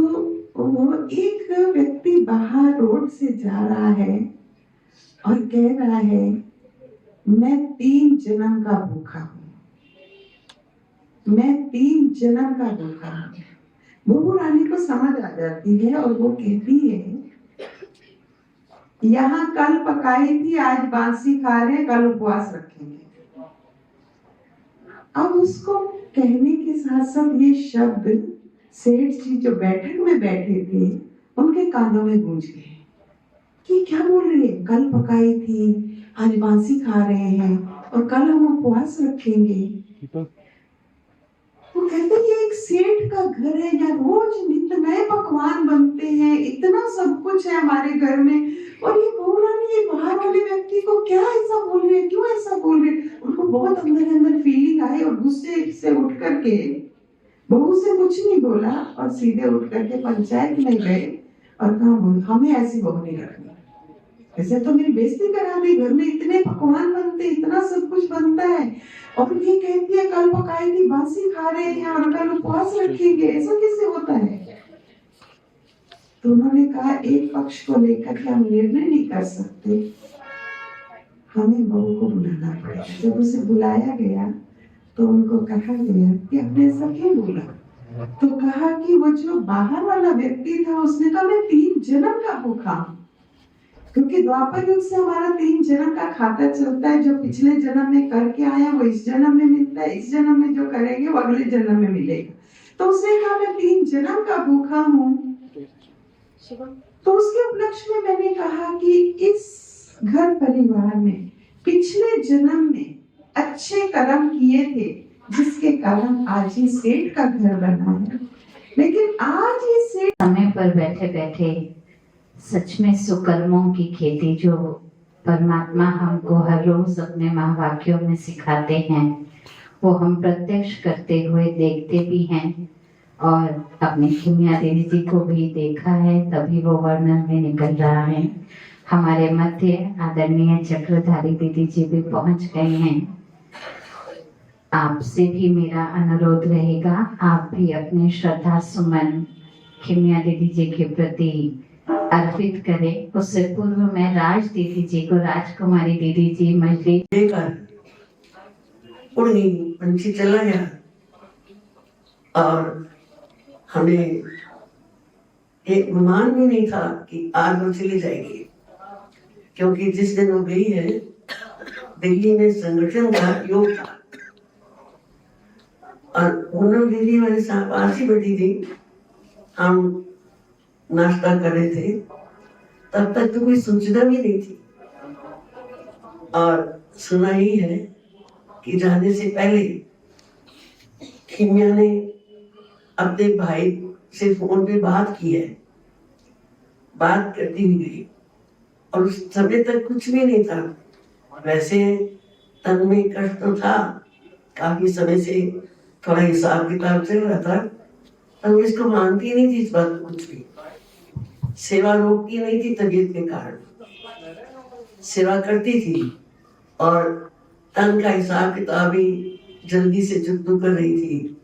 वो एक व्यक्ति बाहर रोड से जा रहा है और कह रहा है मैं 3 जन्म का भूखा हूँ, मैं 3 जन्म का भूखा हूँ। बहू रानी को समझ आ जाती है और वो कहती है यहाँ कल पकाई थी, आज बासी खा रहे, कल उपवास रखेंगे। अब उसको कहने के साथ साथ ये शब्द सेठ जी जो बैठक में बैठे थे उनके कानों में गूंज गए कि क्या बोल रही है, कल पकाई थी, आज बासी खा रहे हैं और कल हम उपवास रखेंगे। वो कहते ये एक सेठ का घर है, या रोज नित्य नए पकवान बनते हैं, इतना सब कुछ है हमारे घर में, और ये बहू रानी ये बाहर वाले व्यक्ति को क्या ऐसा बोल रहे हैं, क्यों ऐसा बोल रहे हैं। उनको बहुत अंदर फीलिंग आई और गुस्से से उठ करके बहू से कुछ नहीं बोला और सीधे उठ करके पंचायत में गए और कहा हमें ऐसी बहू नहीं रखनी, ऐसे तो मेरी बेइज्जती करा दी, घर में इतने पकवान बनते, इतना सब कुछ बनता है और ये कहती है कल पकाई थी, बासी खा रहे हैं और कल उपवास रखेंगे, ऐसा कैसे होता है। तो उन्होंने कहा एक पक्ष को लेकर के हम निर्णय नहीं कर सकते, हमें बहू को बुलाना पड़ेगा। जब उसे बुलाया गया तो उनको कहा गया कि आपने ऐसा क्यों बोला, तो कहा कि वो जो बाहर वाला व्यक्ति था उसने कहा मैं 3 जन्म का भूखा हूँ, क्योंकि द्वापर युग से हमारा 3 जन्म का खाता चलता है, जो पिछले जन्म में करके आया वो इस जन्म में मिलता है, इस जन्म में जो करेंगे वो अगले जन्म में मिलेगा। तो उसने कहा मैं 3 जन्म का भूखा हूँ। तो उसके उपलक्ष्य में मैंने कहा कि इस घर परिवार में पिछले जन्म में अच्छे कर्म किए थे जिसके कारण आज ही सेठ का घर बना है, लेकिन आज ये सेठ समय पर बैठे बैठे सच में सुकर्मों की खेती जो परमात्मा हमको हर रोज अपने महावाक्यों में सिखाते हैं वो हम प्रत्यक्ष करते हुए देखते भी हैं और अपनी खिमिया दीदी जी को भी देखा है, तभी वो वर्णन में निकल रहा है। हमारे मध्य आदरणीय चक्रधारी दीदी जी भी पहुंच गए हैं। आपसे भी मेरा अनुरोध रहेगा, आप भी अपने श्रद्धा सुमन खिमिया दीदी जी के प्रति अर्पित करें। उससे पूर्व मैं राज दीदी जी को, राजकुमारी दीदी जी मजली उड़नी पंछी चला गया और हमें एक गुमान भी नहीं था कि आज वो चली जाएगी, क्योंकि जिस दिन वो गई है दिल्ली में संगठन का योग था और पूनम दीदी मेरे साथ पास ही बैठी थी। हम नाश्ता कर रहे थे, तब तक तो कोई सूचना भी नहीं थी और सुना ही है कि जाने से पहले खिमिया ने अपने भाई से फोन पे बात की है, बात करती हुई गई और उस समय तक कुछ भी नहीं था। वैसे तन में कष्ट तो था, काफी समय से थोड़ा हिसाब किताब चल रहा था, पर इसको मानती नहीं थी इस बात को कुछ भी। सेवा रोकती नहीं थी तबीयत के कारण, सेवा करती थी और तन का हिसाब किताब भी जल्दी से जुगनू कर रही थी।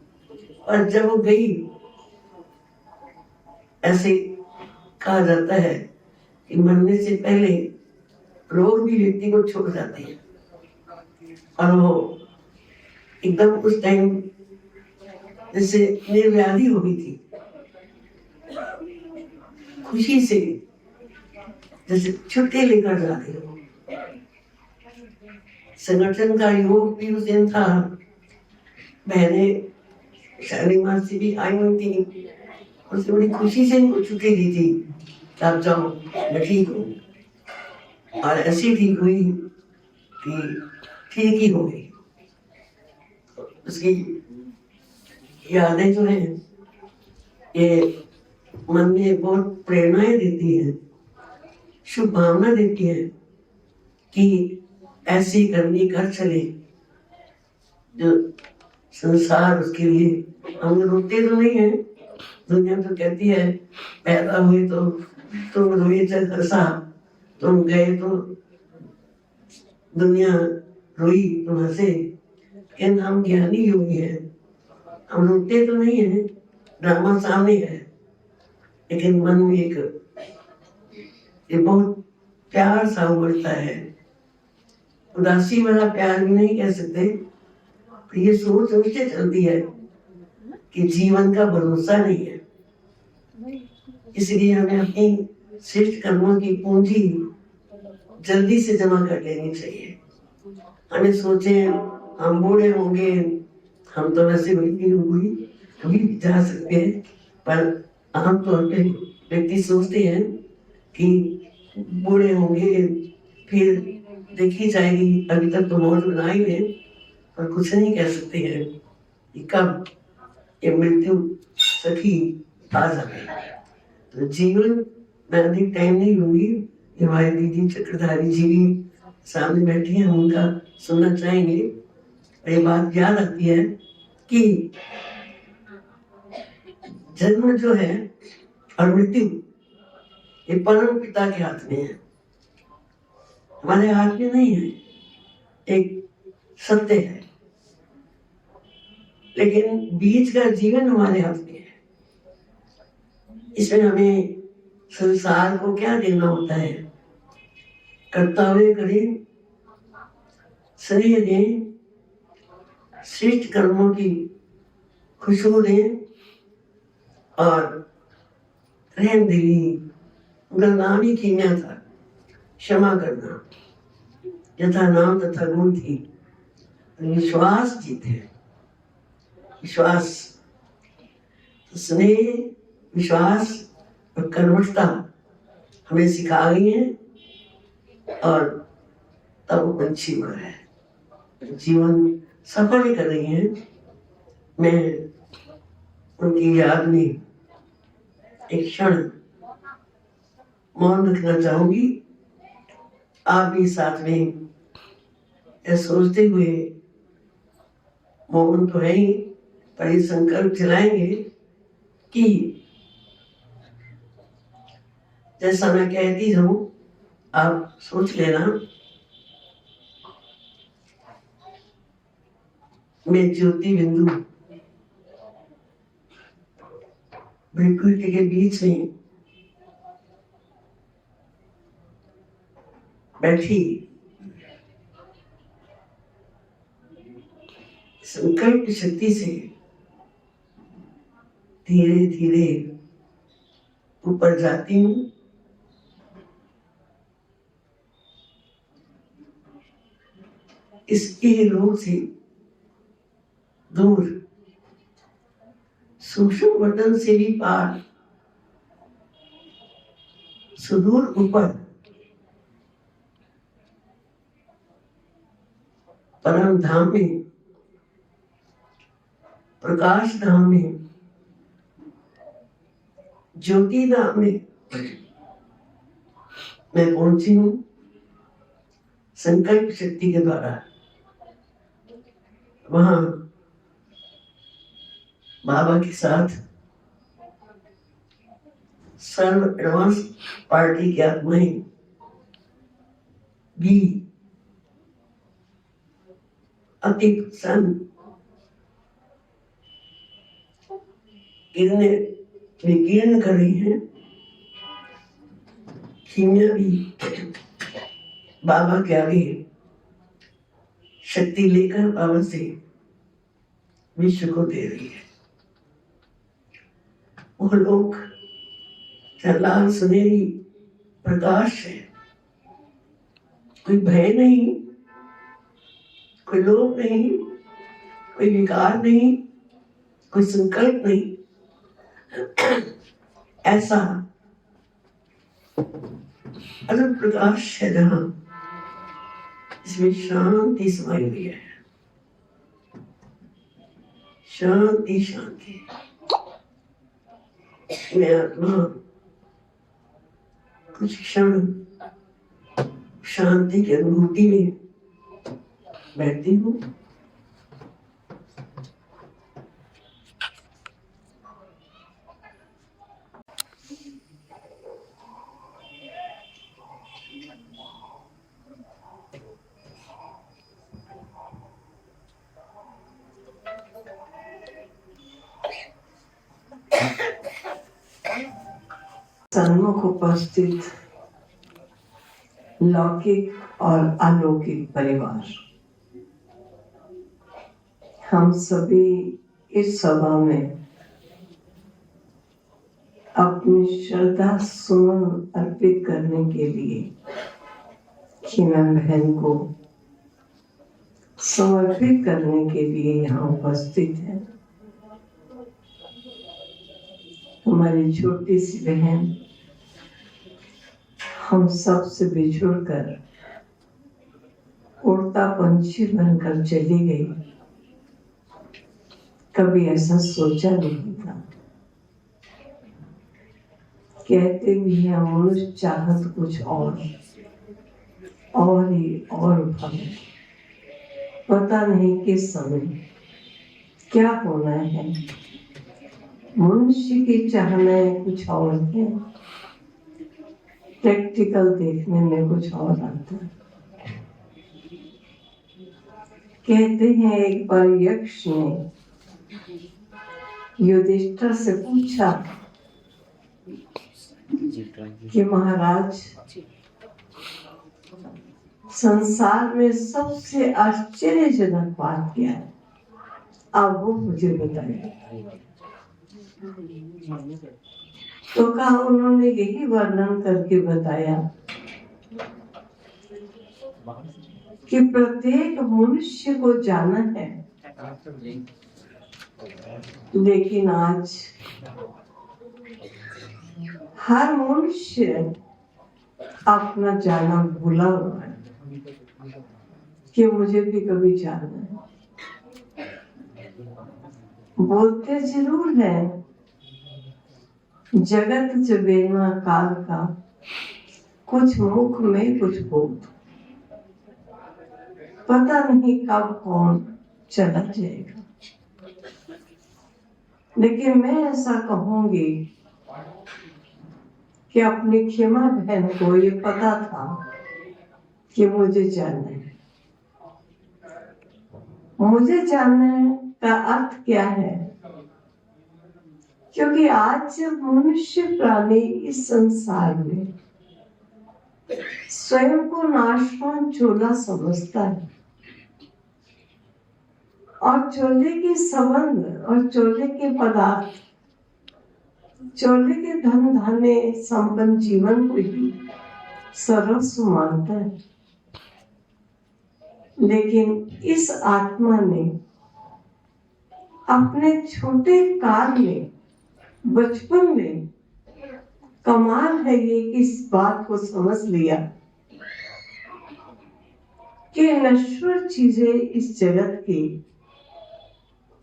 और जब वो गई, ऐसे कहा जाता है कि मरने से पहले रोग भी व्यक्ति को छोड़ जाते हैं और वो एकदम उस टाइम जैसे निर्व्याधि हो गई थी, खुशी से जैसे छुट्टी लेकर जा रही हो। संगठन का योग भी उस दिन था। बहने शायरी मासी भी आई हुई थी, उससे बड़ी खुशी से उनको छुट्टी दी थी कि आप जाओ, मैं ठीक हूँ। और ऐसी ठीक हुई कि ठीक ही हो गई। उसकी यादें जो हैं ये मन में बहुत प्रेरणाएं देती हैं, शुभ भावना देती है कि ऐसी करनी कर चले जो संसार उसके लिए। हम रोते तो नहीं है, दुनिया तो कहती है पैदा हुए तो तुम रोए जग हंसा, तुम गए तो दुनिया रोई तुम हंसे। लेकिन हम ज्ञानी योगी हैं, हम रोते तो नहीं है, ड्रामा सामने है, लेकिन मन में एक ये बहुत प्यार सा उमड़ता है। उदासी वाला प्यार भी नहीं कह सकते, तो ये सोच उससे चलती है कि जीवन का भरोसा नहीं है। इसलिए हमें अपनी श्रेष्ठ कर्मों की पूंजी जल्दी से जमा कर लेनी चाहिए। हमें सोचे हम बूढ़े होंगे, हम तो वैसे वही हुई कभी भी जा सकते हैं, पर आमतौर पे व्यक्ति सोचते हैं कि बूढ़े होंगे फिर देखी जाएगी, अभी तक तो मौज बना ही है, पर कुछ नहीं कह सकते हैं कि कब ये मृत्यु सखी आ जाए। तो जीवन मैं अधिक टाइम नहीं लूंगी। हमारे दीदी चक्रधारी जी भी सामने बैठी हैं, हम उनका सुनना चाहेंगे। ये बात याद आती है कि जन्म जो है और मृत्यु ये परम पिता के हाथ में है, हमारे हाथ में नहीं है। एक सत्य है, लेकिन बीच का जीवन हमारे हाथ में है। इसमें हमें संसार को क्या देना होता है? कर्तव्य करें, स्नेह दें, श्रेष्ठ कर्मों की खुशबू दें और रहम दिली। उनका नाम ही खिमिया था, क्षमा करना। यथा नाम तथा गुण थी, विश्वास जीते। विश्वास, स्नेह, विश्वास और कर्मठता हमें सिखा गई है और तब वो पंछी हुआ है, जीवन सफल ही कर रही है। मैं उनकी याद में एक क्षण मौन रखना चाहूंगी। आप भी साथ में यह सोचते हुए, मौन तो है ही, पर ये संकल्प चलाएंगे कि जैसा मैं कहती हूँ आप सोच लेना, मैं ज्योति बिंदु प्रकृति के बीच में बैठी संकल्प शक्ति से धीरे धीरे ऊपर जाती हूँ। इसके लोग से दूर, सूक्ष्म वतन से भी पार, सुदूर ऊपर परम धाम में, प्रकाश धाम में, ज्योति धाम में मैं पहुंची हूँ संकल्प शक्ति के द्वारा। वहां बाबा के साथ सर्व एडवांस पार्टी की आत्माएं भी अति प्रसन्न विकीर्ण कर रही हैं। खीमिया भी बाबा के आगे शक्ति लेकर बाबा से विश्व को दे रही है। वो लोग लाल सुनहरी प्रकाश है, कोई भय नहीं, कोई लोभ नहीं, कोई विकार नहीं, कोई संकल्प नहीं। ऐसा अनंत प्रकाश है जहां इसमें शांति समाई हुई है। शांति शांति। मैं आत्मा कुछ क्षण शांति की अनुभूति में बैठती हूँ। सन्मुख उपस्थित लौकिक और अलौकिक परिवार, हम सभी इस सभा में अपनी श्रद्धा सुमन अर्पित करने के लिए खीमा बहन को समर्पित करने के लिए यहाँ उपस्थित है। हमारी छोटी सी बहन हम सब से बिछुड़कर उड़ता पंछी बनकर चली गई। कभी ऐसा सोचा नहीं था। कहते भी हैं मनुष्य चाहत कुछ और ही और भले, पता नहीं किस समय क्या होना है। मनुष्य की चाहनाएं कुछ और है, प्रैक्टिकल देखने में कुछ और आता है। कहते हैं एक बार यक्ष ने युधिष्ठिर से पूछा कि महाराज, संसार में सबसे आश्चर्यजनक बात क्या है, अब वो मुझे बताइए। तो कहा उन्होंने यही वर्णन करके बताया कि प्रत्येक मनुष्य को जाना है, लेकिन आज हर मनुष्य अपना जाना भूला हुआ है कि मुझे भी कभी जाना है। बोलते जरूर है जगत जबेना काल का, कुछ मुख में कुछ बोध, पता नहीं कब कौन चला जाएगा। लेकिन मैं ऐसा कहूंगी कि अपनी क्षमा बहन को ये पता था कि मुझे जानना है। मुझे जानने का अर्थ क्या है? क्योंकि आज जब मनुष्य प्राणी इस संसार में स्वयं को नाशवान चोला समझता है और चोले के संबंध और चोले के पदार्थ, चोले के धन धान्य संपन्न जीवन को ही सर्वस्व मानता है, लेकिन इस आत्मा ने अपने छोटे काल में, बचपन में, कमाल है ये कि इस बात को समझ लिया कि नश्वर चीजें इस जगत की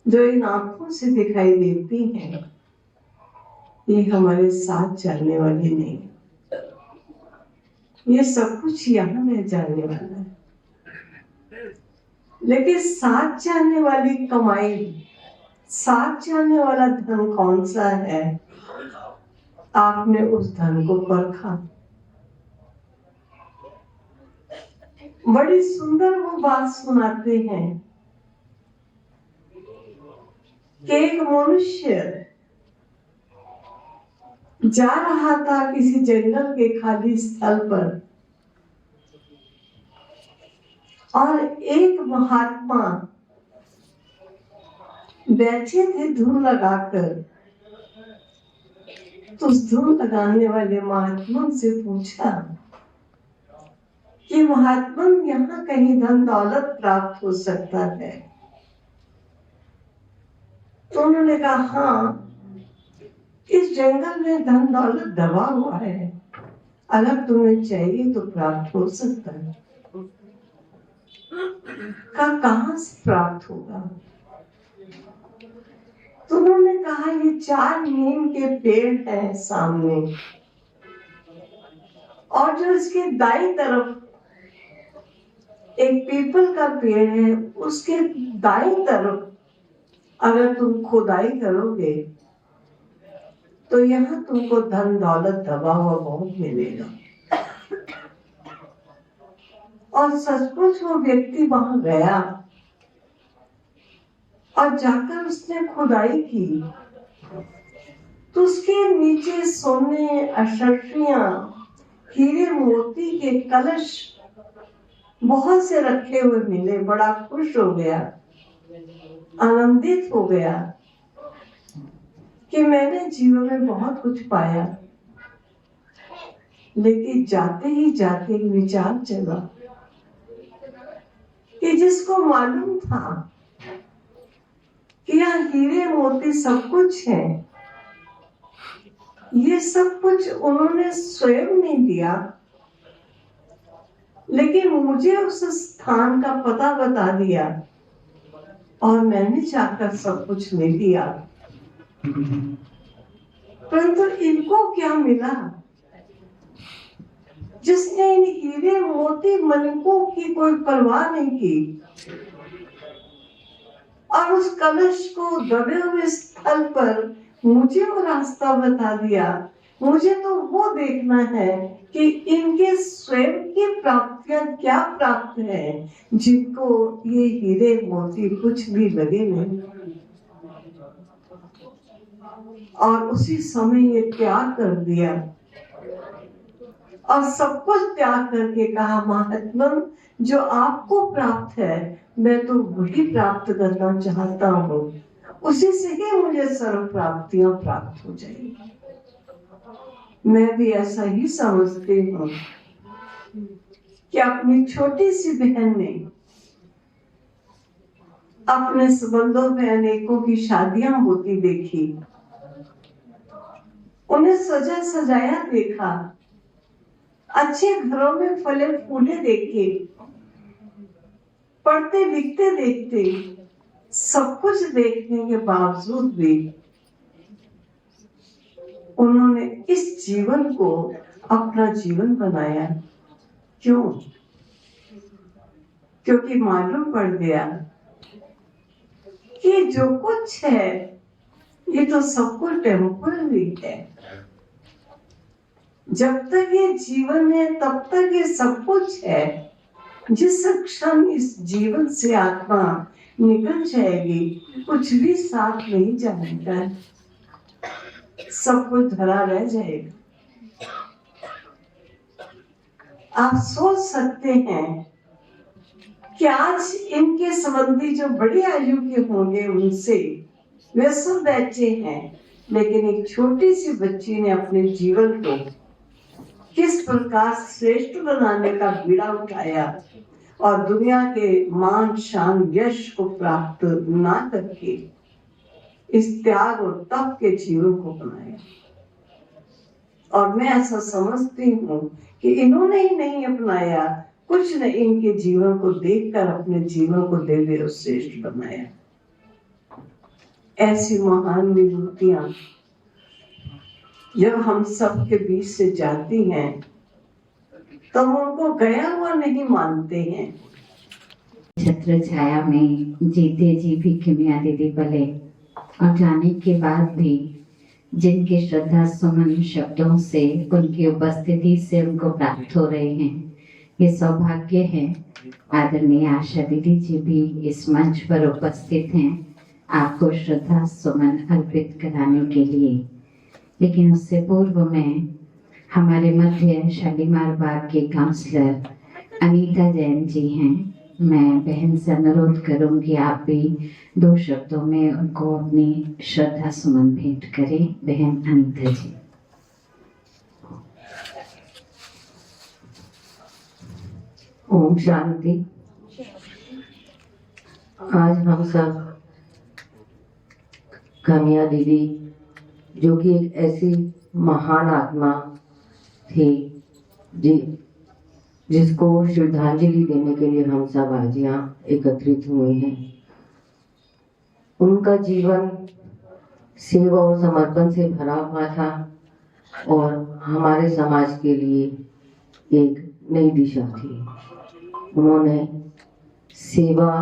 जो इन आंखों से दिखाई देती हैं, ये हमारे साथ चलने वाली नहीं। ये सब कुछ यहाँ रह जाने वाला है, लेकिन साथ जाने वाली कमाई, साथ जाने वाला धन कौन सा है? आपने उस धन को परखा। बड़ी सुंदर वो बात सुनाते हैं कि एक मनुष्य जा रहा था किसी जंगल के खाली स्थल पर और एक महात्मा बैठे थे धूल लगाकर। तो उस धूल लगाने वाले महात्मा से पूछा कि महात्मा, यहाँ कहीं धन दौलत प्राप्त हो सकता है? तो उन्होंने कहा, हाँ, इस जंगल में धन दौलत दबा हुआ है, अगर तुम्हें चाहिए तो प्राप्त हो सकता है। कहाँ से प्राप्त होगा? तो उन्होंने कहा, ये 4 नीम के पेड़ हैं सामने, और जो इसके दाईं तरफ एक पीपल का पेड़ है, उसके दाईं तरफ अगर तुम खुदाई करोगे तो यहाँ तुमको धन दौलत दबा हुआ बहुत मिलेगा। और सचमुच वो व्यक्ति वहां गया और जाकर उसने खुदाई की, तो उसके नीचे सोने, अशर्फियां, हीरे मोती के कलश बहुत से रखे हुए मिले। बड़ा खुश हो गया, आनंदित हो गया कि मैंने जीवन में बहुत कुछ पाया। लेकिन जाते ही जाते विचार चला कि जिसको मालूम था कि यहाँ हीरे मोती सब कुछ है, ये सब कुछ उन्होंने स्वयं नहीं दिया, लेकिन मुझे उस स्थान का पता बता दिया और मैंने जाकर सब कुछ ले लिया। परंतु इनको क्या मिला? जिसने इन हीरे मोती मणिकों की कोई परवाह नहीं की और उस कलश को दबे हुए स्थल पर मुझे वो रास्ता बता दिया। मुझे तो वो देखना है कि इनके स्वयं की प्राप्तियां क्या प्राप्त है, जिनको ये हीरे मोती कुछ भी लगे नहीं। और उसी समय ये त्याग कर दिया और सब कुछ त्याग करके कहा, महात्मा, जो आपको प्राप्त है मैं तो वही प्राप्त करना चाहता हूँ, उसी से ही मुझे सर्व प्राप्तियां प्राप्त हो जाएगी। मैं भी ऐसा ही समझती हूँ कि अपनी छोटी सी बहन ने अपने संबंधों में अनेकों की शादियां होती देखी, उन्हें सजा सजाया देखा, अच्छे घरों में फले फूले देखे, पढ़ते लिखते देखते, सब कुछ देखने के बावजूद भी उन्होंने इस जीवन को अपना जीवन बनाया। क्यों? क्योंकि मालूम पड़ गया कि जो कुछ है ये तो सब कुछ टेम्पररी है। जब तक ये जीवन है तब तक ये सब कुछ है। जिस क्षण इस जीवन से आत्मा निकल जाएगी कुछ भी साथ नहीं जाएगा, सब कुछ धरा रह जाएगा। आप सोच सकते हैं कि आज इनके संबंधी जो बड़ी आयु के होंगे उनसे वे सब बैठे हैं, लेकिन एक छोटी सी बच्ची ने अपने जीवन को किस प्रकार श्रेष्ठ बनाने का बीड़ा उठाया और दुनिया के मान शान यश को प्राप्त ना करके इस त्याग और तप के जीवन को बनाया। और मैं ऐसा समझती हूँ कि इन्होंने ही नहीं अपनाया, कुछ ने इनके जीवन को देखकर अपने जीवन को दिव्य और श्रेष्ठ बनाया। ऐसी महान विभूतियां जब हम सब के बीच से जाती हैं तो हम उनको गया हुआ नहीं मानते हैं। छत्र छाया में जीते जी भी किमिया दीदी पले और जाने के बाद भी जिनके श्रद्धा सुमन शब्दों से उनकी उपस्थिति से उनको प्राप्त हो रहे हैं, ये सौभाग्य है। आदरणीय आशा दीदी जी भी इस मंच पर उपस्थित हैं आपको श्रद्धा सुमन अर्पित कराने के लिए। लेकिन उससे पूर्व में हमारे मध्य शालीमार बाग के काउंसलर अनीता जैन जी हैं। मैं बहन से अनुरोध करूंगी आप भी 2 शब्दों में उनको अपनी श्रद्धा सुमन भेंट करें। बहन अनीता जी। ओम शांति। आज हम सब कमिया दीदी जो कि एक ऐसी महान आत्मा थी जिसको श्रद्धांजलि देने के लिए हम सब आज यहाँ एकत्रित हुए हैं। उनका जीवन सेवा और समर्पण से भरा हुआ था और हमारे समाज के लिए एक नई दिशा थी। उन्होंने सेवा,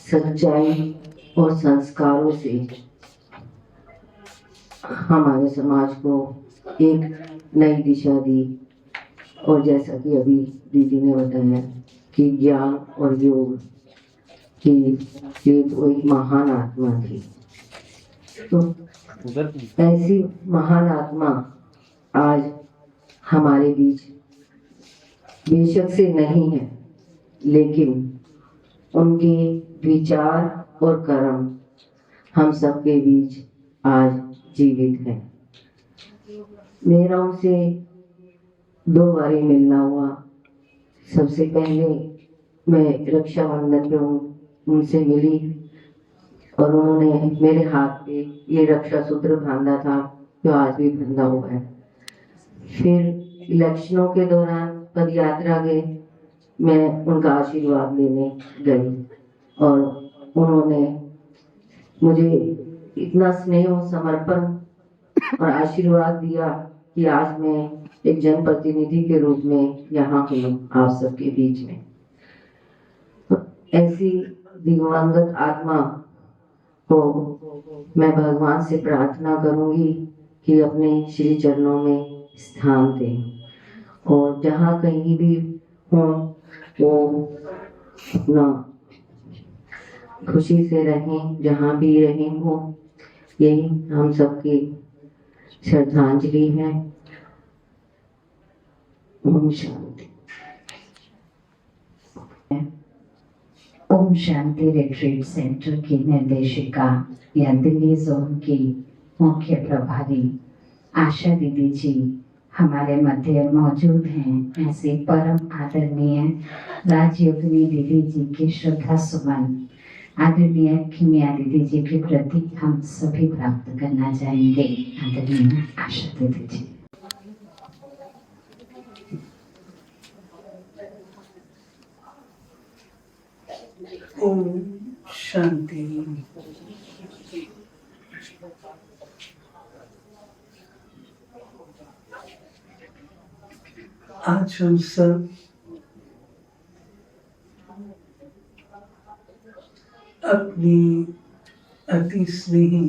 सच्चाई और संस्कारों से हमारे समाज को एक नई दिशा दी। और जैसा कि अभी दीदी ने बताया कि ज्ञान और योग की ये तो एक महान आत्मा थी। तो ऐसी महान आत्मा आज हमारे बीच बेशक से नहीं है, लेकिन उनके विचार और कर्म हम सबके बीच आज जीवित है। मेरा उनसे 2 बारी मिलना हुआ। सबसे पहले मैं रक्षाबंधन पे उनसे मिली और उन्होंने मेरे हाथ पे ये रक्षा सूत्र बांधा था जो आज भी बंधा हुआ है। फिर इलेक्शनों के दौरान पद यात्रा गए, मैं उनका आशीर्वाद लेने गई और उन्होंने मुझे इतना स्नेह और समर्पण और आशीर्वाद दिया कि आज मैं एक जनप्रतिनिधि के रूप में यहाँ हूँ आप सबके बीच में। तो ऐसी दिवंगत आत्मा को मैं भगवान से प्रार्थना करूंगी कि अपने श्री चरणों में स्थान दें और जहाँ कहीं भी हों वो अपना खुशी से रहें, जहाँ भी रहें हो। यही हम सबकी श्रद्धांजलि है। ओम शांति। ओम शांति रिट्रीट सेंटर की निर्देशिका या दिल्ली जोन की मुख्य प्रभारी आशा दीदी जी हमारे मध्य मौजूद हैं। ऐसे परम आदरणीय राजयोगिनी दीदी जी की श्रद्धा सुमन आदरणीय खिमिया दीदी जी के प्रति हम सभी प्राप्त करना चाहेंगे। आदरणीय आशा दीदी जी। ओम शांति। आज हम सब अपनी अति स्नेही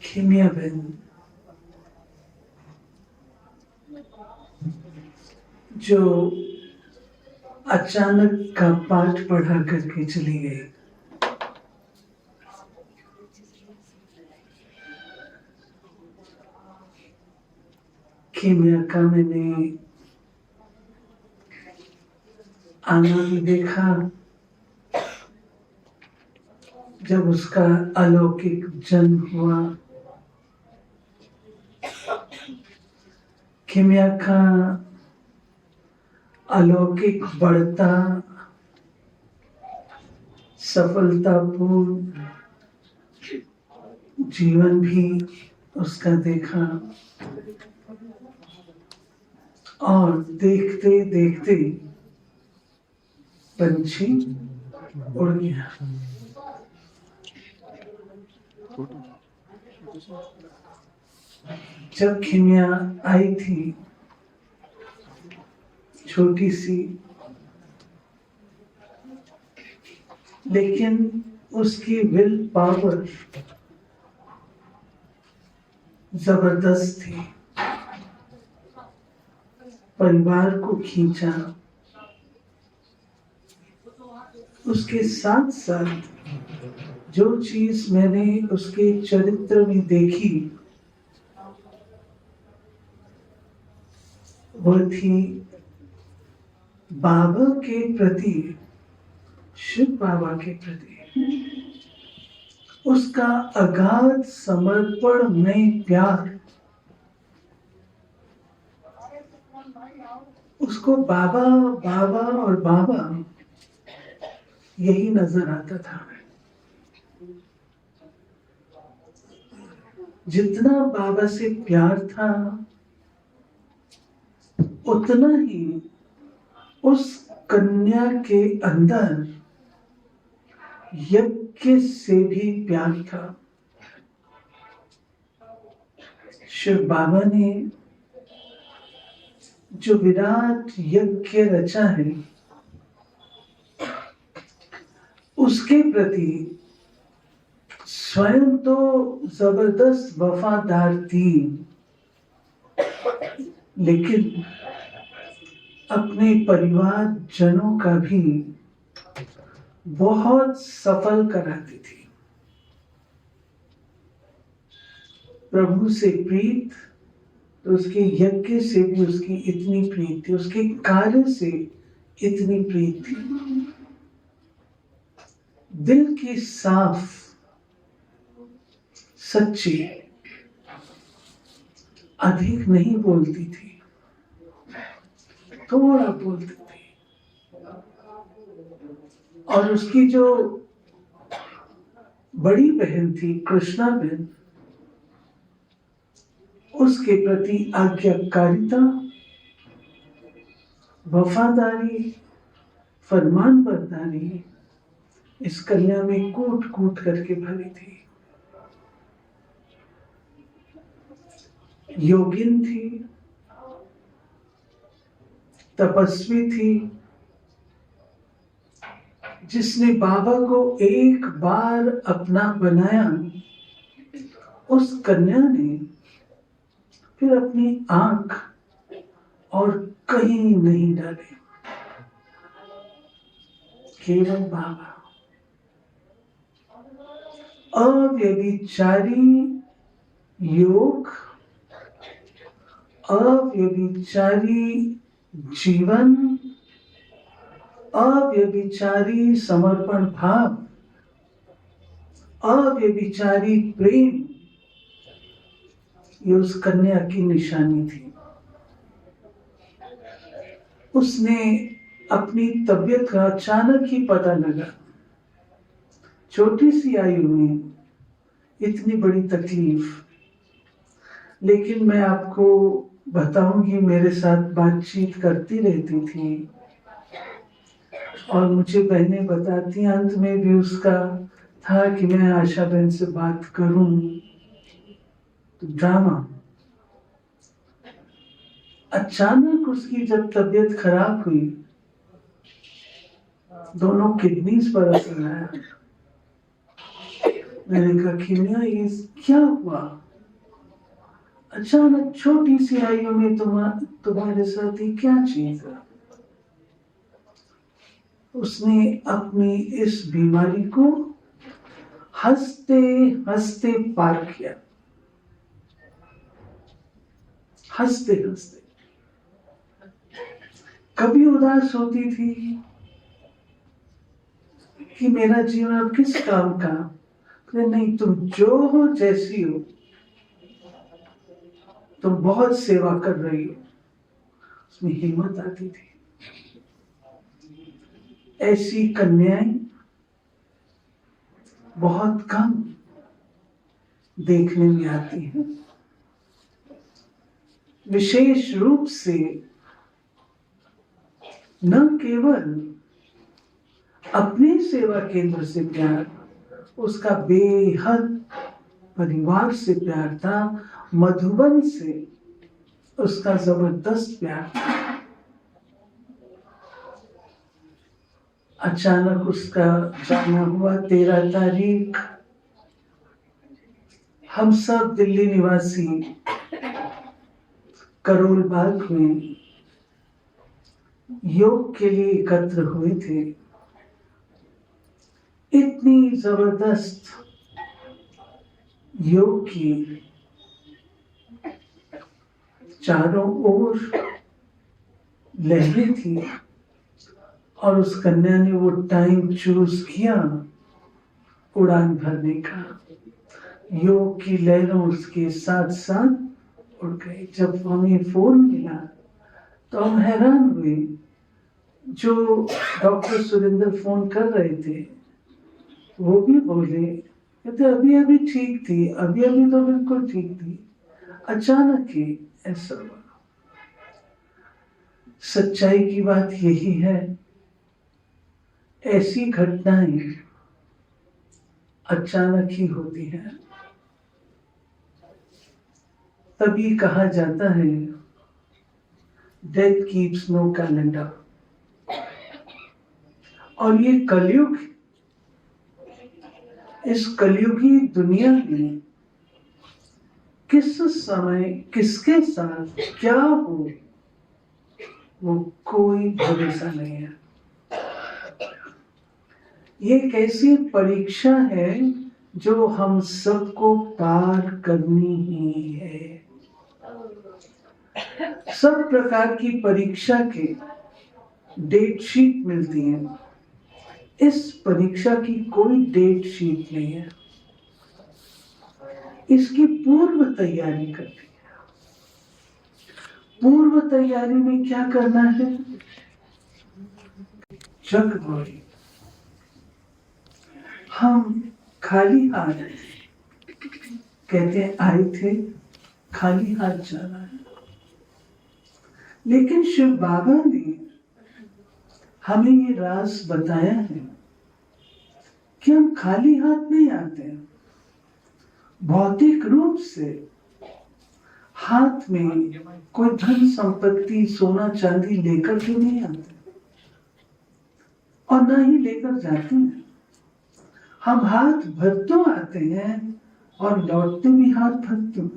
खीमिया बहन जो अचानक का पाठ पढ़ा करके चली गई। खीमिया का मैंने आना भी देखा जब उसका अलौकिक जन्म हुआ। खीमिया का अलौकिक बढ़ता सफलतापूर्ण जीवन भी उसका देखा और देखते देखते पंछी उड़ गया। जब खीमिया आई थी छोटी सी, लेकिन उसकी विल पावर जबरदस्त थी। परिवार को खींचा, उसके साथ साथ जो चीज मैंने उसके चरित्र में देखी वो थी बाबा के प्रति, शिव बाबा के प्रति उसका अगाध समर्पण में प्यार। उसको बाबा बाबा और बाबा यही नजर आता था। जितना बाबा से प्यार था उतना ही उस कन्या के अंदर यज्ञ से भी प्यार था। शिव बाबा ने जो विराट यज्ञ रचा है उसके प्रति स्वयं तो जबरदस्त वफादार थी, लेकिन अपने परिवार जनों का भी बहुत सफल कराती थी। प्रभु से प्रीत तो उसके यज्ञ से भी उसकी इतनी प्रीत थी, उसके कार्य से इतनी प्रीत थी। दिल की साफ सच्ची, अधिक नहीं बोलती थी, थोड़ा बोलती थी। और उसकी जो बड़ी बहन थी कृष्णा बहन, उसके प्रति आज्ञाकारिता, वफादारी, फरमानबरदारी इस कन्या में कूट कूट करके भरी थी। योगिन थी, तपस्वी थी, जिसने बाबा को एक बार अपना बनाया। उस कन्या ने फिर अपनी आंख और कहीं नहीं डाली, केवल बाबा। अव्यभिचारी योग, अव्यभिचारी जीवन, अव्यभिचारी समर्पण भाव, अव्यभिचारी प्रेम, ये उस कन्या की निशानी थी। उसने अपनी तबीयत का अचानक ही पता लगा, छोटी सी आयु में इतनी बड़ी तकलीफ। लेकिन मैं आपको बताऊंगी, मेरे साथ बातचीत करती रहती थी और मुझे बहनें बताती, अंत में भी उसका था कि मैं आशा बहन से बात करूं। तो ड्रामा, अचानक उसकी जब तबीयत खराब हुई, दोनों किडनीज पर असर आया। मैंने कहा कि मियां ये क्या हुआ, अचानक छोटी सी आयु में तुम्हारे साथ ये क्या चीज है। उसने अपनी इस बीमारी को हंसते हंसते पार किया, हंसते हंसते। कभी उदास होती थी कि मेरा जीवन अब किस काम का, नहीं तुम जो हो जैसी हो, तुम बहुत सेवा कर रही हो, उसमें हिम्मत आती थी। ऐसी कन्याएं बहुत कम देखने में आती हैं। विशेष रूप से न केवल अपने सेवा केंद्र से प्यार, उसका बेहद परिवार से प्यार था, मधुबन से उसका जबरदस्त प्यार था। अचानक उसका जाना हुआ 13 तारीख। हम सब दिल्ली निवासी करोल बाग में योग के लिए एकत्र हुए थे। इतनी जबरदस्त योग की चारों ओर लहरें थी और उस कन्या ने वो टाइम चूज किया उड़ान भरने का। योग की लहरों उसके साथ साथ उड़ गई। जब हमें फोन मिला तो हम हैरान हुए। जो डॉक्टर सुरेंद्र फोन कर रहे थे वो भी बोले, कहते अभी अभी ठीक थी, अभी अभी तो बिल्कुल ठीक थी, अचानक ही ऐसा हुआ। सच्चाई की बात यही है, ऐसी घटनाएं अचानक ही होती हैं। तभी कहा जाता है डेथ कीप्स नो कैलेंडर। और ये कलयुग, इस कलयुगी दुनिया में किस समय किसके साथ क्या हो वो कोई भरोसा नहीं है। ये एक ऐसी परीक्षा है जो हम सबको पार करनी ही है। सब प्रकार की परीक्षा के डेट शीट मिलती है, इस परीक्षा की कोई डेट शीट नहीं है। इसकी पूर्व तैयारी करनी है। पूर्व तैयारी में क्या करना है? जग दौड़ी। हम खाली हाथ कहते आए थे, खाली हाथ जाना है। लेकिन शिव बाबा ने हमें ये राज बताया है कि हम खाली हाथ नहीं आते हैं। भौतिक रूप से हाथ में कोई धन संपत्ति सोना चांदी लेकर भी नहीं आते और ना ही लेकर जाते हैं। हम हाथ भर तो आते हैं और लौटते भी हाथ भरते हैं।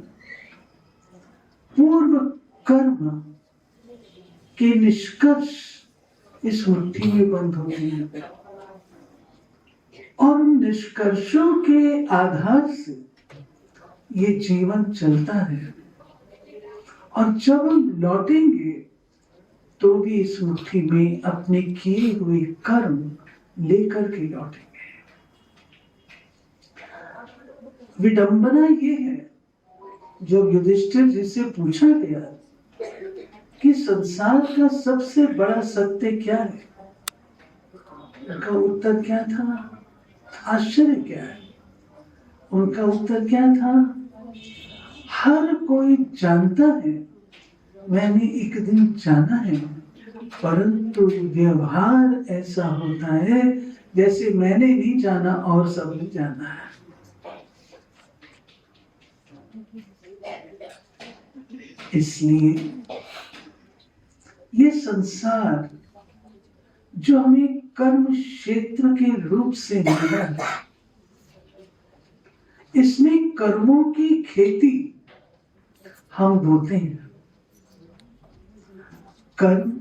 पूर्व कर्म के निष्कर्ष इस मुट्ठी में बंद होते हैं और उन निष्कर्षों के आधार से ये जीवन चलता है। और जब हम लौटेंगे तो भी इस मुट्ठी में अपने किए हुए कर्म लेकर के लौटेंगे। विडंबना ये है, जो युधिष्ठिर जी से पूछा गया कि संसार का सबसे बड़ा सत्य क्या है, उनका उत्तर क्या था? आश्चर्य क्या है? उनका उत्तर क्या था? हर कोई जानता है, मैंने एक दिन जाना है, परंतु व्यवहार ऐसा होता है जैसे मैंने नहीं जाना और सबने जाना है। इसलिए ये संसार जो हमें कर्म क्षेत्र के रूप से मिला है, इसमें कर्मों की खेती हम बोते हैं। कर्म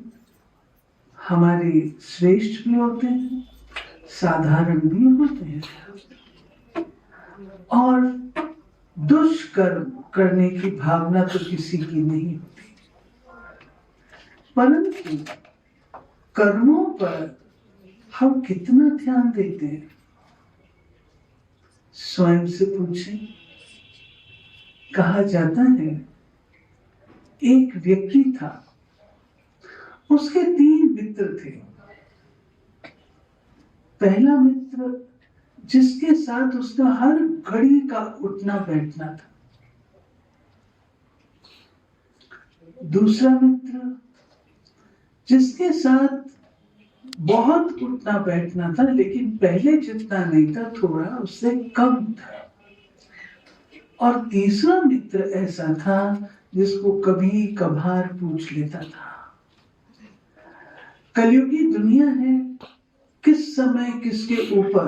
हमारे श्रेष्ठ भी होते हैं, साधारण भी होते हैं, और दुष्कर्म करने की भावना तो किसी की नहीं होती, परंतु कर्मों पर हम कितना ध्यान देते हैं, स्वयं से पूछें। कहा जाता है एक व्यक्ति था, उसके 3 मित्र थे। पहला मित्र जिसके साथ उसका हर घड़ी का उठना बैठना था, दूसरा मित्र जिसके साथ बहुत उठना बैठना था लेकिन पहले जितना नहीं था, थोड़ा उससे कम था, और तीसरा मित्र ऐसा था जिसको कभी कभार पूछ लेता था। कलयुगी दुनिया है, किस समय किसके ऊपर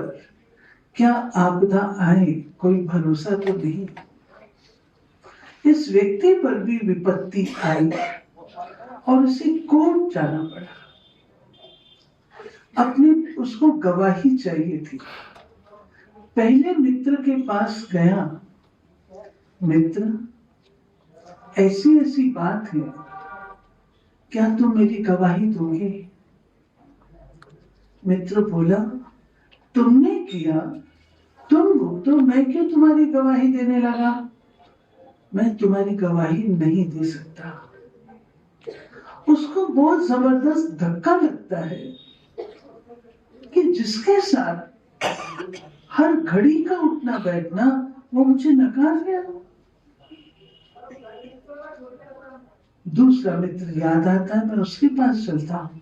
क्या आपदा आए कोई भरोसा तो नहीं। इस व्यक्ति पर भी विपत्ति आई और उसे कोर्ट जाना पड़ा। अपने उसको गवाही चाहिए थी। पहले मित्र के पास गया, मित्र ऐसी ऐसी बात है, क्या तुम मेरी गवाही दोगे? मित्र बोला, तुमने किया, तुम भुगतो, मैं क्यों तुम्हारी गवाही देने लगा? मैं तुम्हारी गवाही नहीं दे सकता। उसको बहुत जबरदस्त धक्का लगता है कि जिसके साथ हर घड़ी का उठना बैठना, वो मुझे नकार गया। दूसरा मित्र याद आता है, मैं उसके पास चलता हूं।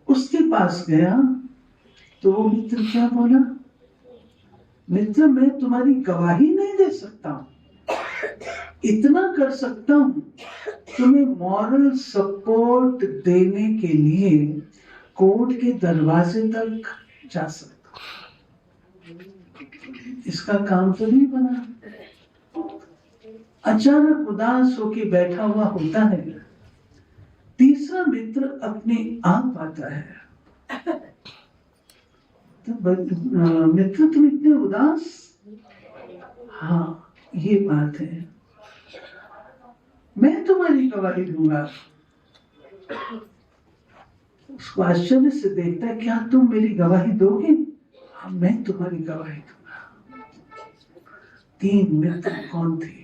उसके पास गया तो वो मित्र क्या बोला? मित्र, मैं तुम्हारी गवाही नहीं दे सकता हूं, इतना कर सकता हूं, तुम्हें मॉरल सपोर्ट देने के लिए कोर्ट के दरवाजे तक जा सकता हूं। इसका काम तो नहीं बना। अचानक उदास होके बैठा हुआ होता है, तीसरा मित्र अपने आप आता है। तो मित्र, तुम इतने उदास? हाँ, ये बात है, मैं तुम्हारी गवाही दूंगा। उसको आश्चर्य से देखता है, क्या तुम मेरी गवाही दोगे? हाँ, मैं तुम्हारी गवाही दूंगा। 3 मित्र कौन थे?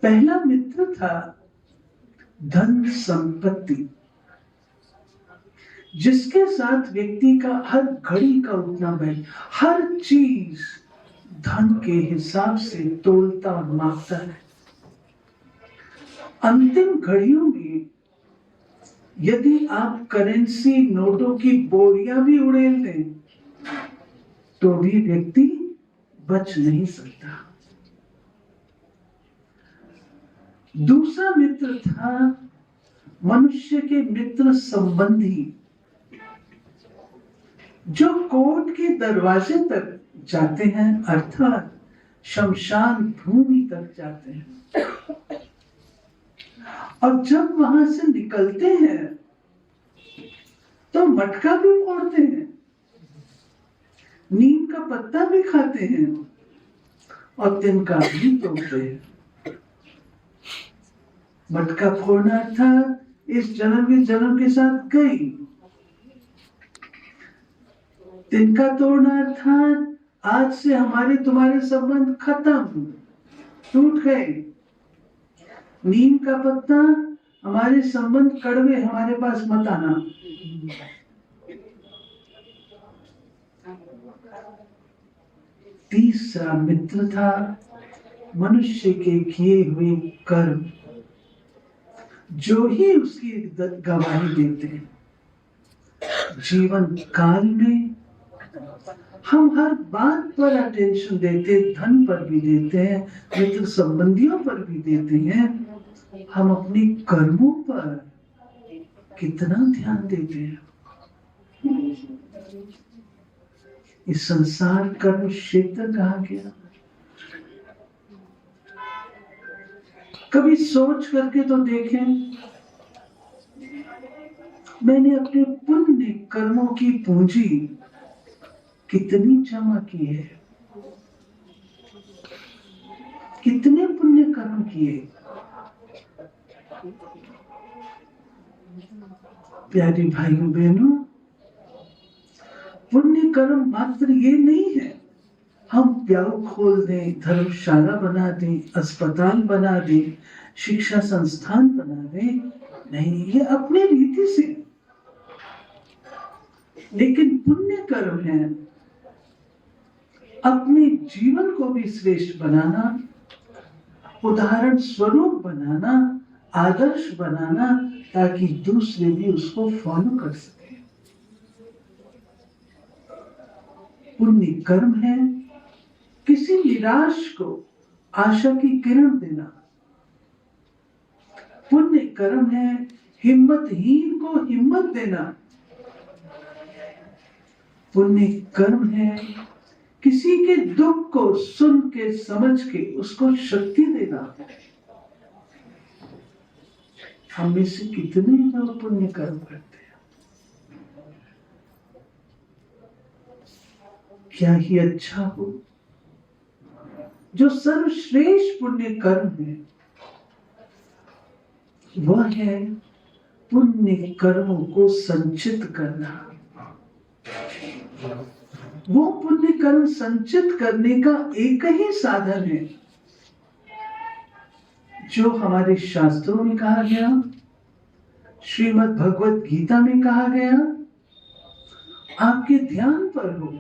पहला मित्र था धन संपत्ति, जिसके साथ व्यक्ति का हर घड़ी का उठना बैठ, हर चीज धन के हिसाब से तोलता और मापता है। अंतिम घड़ियों में यदि आप करेंसी नोटों की बोरियां भी उड़ेल दें तो भी व्यक्ति बच नहीं सकता। दूसरा मित्र था मनुष्य के मित्र संबंधी, जो कोर्ट के दरवाजे तक जाते हैं, अर्थात शमशान भूमि तक जाते हैं, और जब वहां से निकलते हैं तो मटका भी फोड़ते हैं, नीम का पत्ता भी खाते हैं और तिनका भी तोड़ते हैं। मटका फोड़ना अर्थात इस जन्म के साथ गई, तिनका तोड़ना अर्थात आज से हमारे तुम्हारे संबंध खत्म, टूट गए। नीम का पत्ता, हमारे संबंध कड़वे, हमारे पास मत आना। तीसरा मित्र था मनुष्य के किए हुए कर्म, जो ही उसकी गवाही देते हैं। जीवन काल में हम हर बात पर अटेंशन देते हैं, धन पर भी देते हैं, मित्र संबंधियों पर भी देते हैं। हम अपने कर्मों पर कितना ध्यान देते हैं? इस संसार कर्म क्षेत्र कहा गया। कभी सोच करके तो देखें, मैंने अपने पुण्य कर्मों की पूंजी कितनी जमा की है, कितने पुण्य कर्म किए। प्यारे भाइयों बहनों, पुण्य कर्म मात्र ये नहीं है हम प्याऊ खोल दें, धर्मशाला बना दें, अस्पताल बना दें, शिक्षा संस्थान बना दें, नहीं, ये अपने रीति से। लेकिन पुण्य कर्म है अपने जीवन को भी श्रेष्ठ बनाना, उदाहरण स्वरूप बनाना, आदर्श बनाना, ताकि दूसरे भी उसको फॉलो कर सके। पुण्य कर्म है किसी निराश को आशा की किरण देना। पुण्य कर्म है हिम्मतहीन को हिम्मत देना। पुण्य कर्म है किसी के दुख को सुन के समझ के उसको शक्ति देना। हम में से कितने लोग पुण्य कर्म करते हैं? क्या ही अच्छा हो। जो सर्वश्रेष्ठ पुण्य कर्म है वह है पुण्य कर्मों को संचित करना। वो पुण्य कर्म संचित करने का एक ही साधन है जो हमारे शास्त्रों में कहा गया, श्रीमद् भगवत गीता में कहा गया। आपके ध्यान पर हो,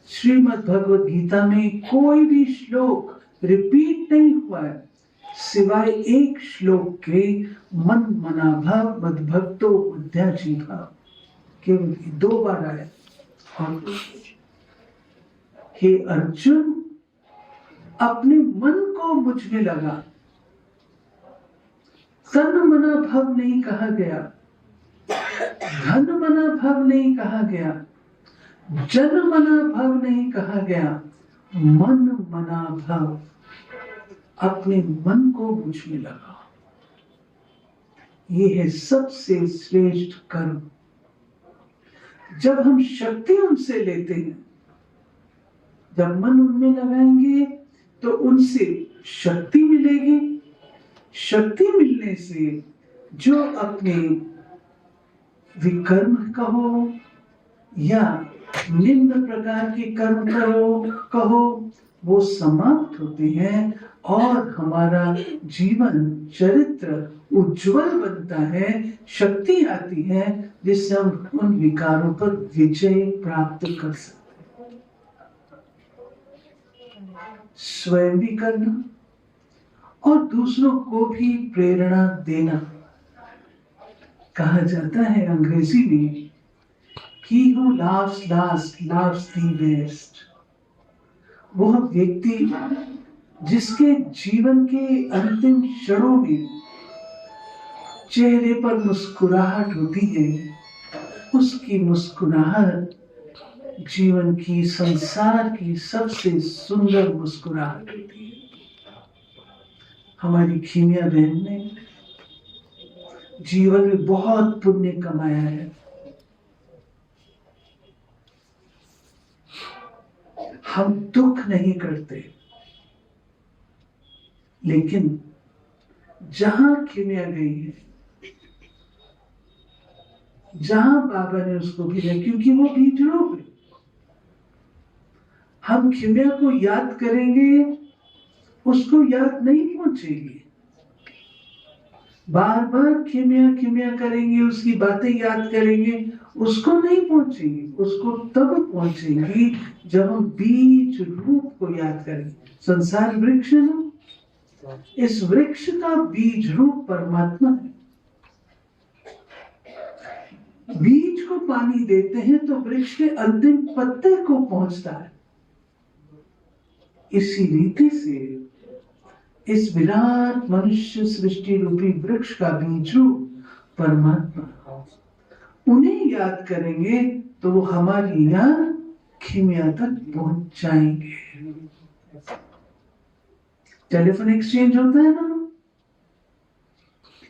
श्रीमद् भगवत गीता में कोई भी श्लोक रिपीट नहीं हुआ है सिवाय एक श्लोक के, मन मना भाव मद भक्तो उद्याची भाव, केवल 2 बार आया। और हे अर्जुन, अपने मन को मुझ में लगा। तन मना भाव नहीं कहा गया, धन मना भाव नहीं कहा गया, जन मना भाव नहीं कहा गया, मन मना भाव। अपने मन को मुझ में लगा। ये है सबसे श्रेष्ठ कर्म। जब हम शक्ति उनसे लेते हैं, जब मन उनमें लगाएंगे तो उनसे शक्ति मिलेगी। शक्ति मिलने से जो अपने विकर्म कहो या निम्न प्रकार के कर्म कहो वो समाप्त होते हैं और हमारा जीवन चरित्र उज्जवल बनता है। शक्ति आती है जिससे हम उन विकारों पर विजय प्राप्त कर सकते हैं। स्वयं भी करना और दूसरों को भी प्रेरणा देना। कहा जाता है अंग्रेजी में, he who laughs last laughs the best। वह व्यक्ति जिसके जीवन के अंतिम क्षणों में चेहरे पर मुस्कुराहट होती है, उसकी मुस्कुराहट जीवन की, संसार की सबसे सुंदर मुस्कुराहट होती है। हमारी खीमिया बहन ने जीवन में बहुत पुण्य कमाया है। हम दुख नहीं करते, लेकिन जहां खीमिया गई है, जहां बाबा ने उसको भेजा, क्योंकि वो बीजरूप है। हम खीमिया को याद करेंगे, उसको याद नहीं पहुंचेगी। बार बार खीमिया करेंगे, उसकी बातें याद करेंगे, उसको नहीं पहुंचेगी। उसको तब पहुंचेगी जब हम बीज रूप को याद करेंगे। संसार वृक्ष है ना, इस वृक्ष का बीज रूप परमात्मा है। बीज को पानी देते हैं तो वृक्ष के अंतिम पत्ते को पहुंचता है। इसी रीति से इस विराट मनुष्य सृष्टि रूपी वृक्ष का बीज रूप परमात्मा, उन्हें याद करेंगे तो वो हमारी याद खिमिया तक पहुंच जाएंगे। टेलीफोन एक्सचेंज होता है ना,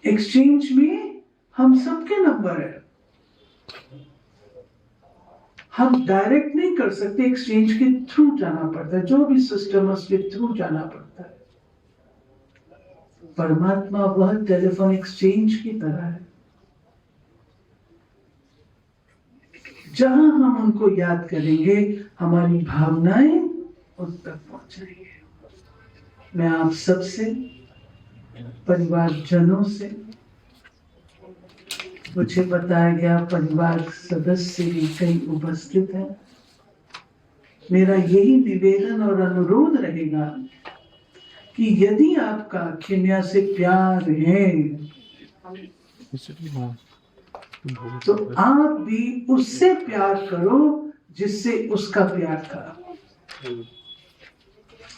एक्सचेंज में हम सबके नंबर है, हम डायरेक्ट नहीं कर सकते, एक्सचेंज के थ्रू जाना पड़ता है, जो भी सिस्टम है उसके थ्रू जाना पड़ता है। परमात्मा वह टेलीफोन एक्सचेंज की तरह है, जहां हम उनको याद करेंगे हमारी भावनाएं उन तक पहुंचेंगे। मैं आप सबसे, परिवारजनों से, मुझे बताया गया परिवार सदस्य भी कई उपस्थित हैं, मेरा यही निवेदन और अनुरोध रहेगा कि यदि आपका खिमिया से प्यार है तो आप भी उससे प्यार करो जिससे उसका प्यार था।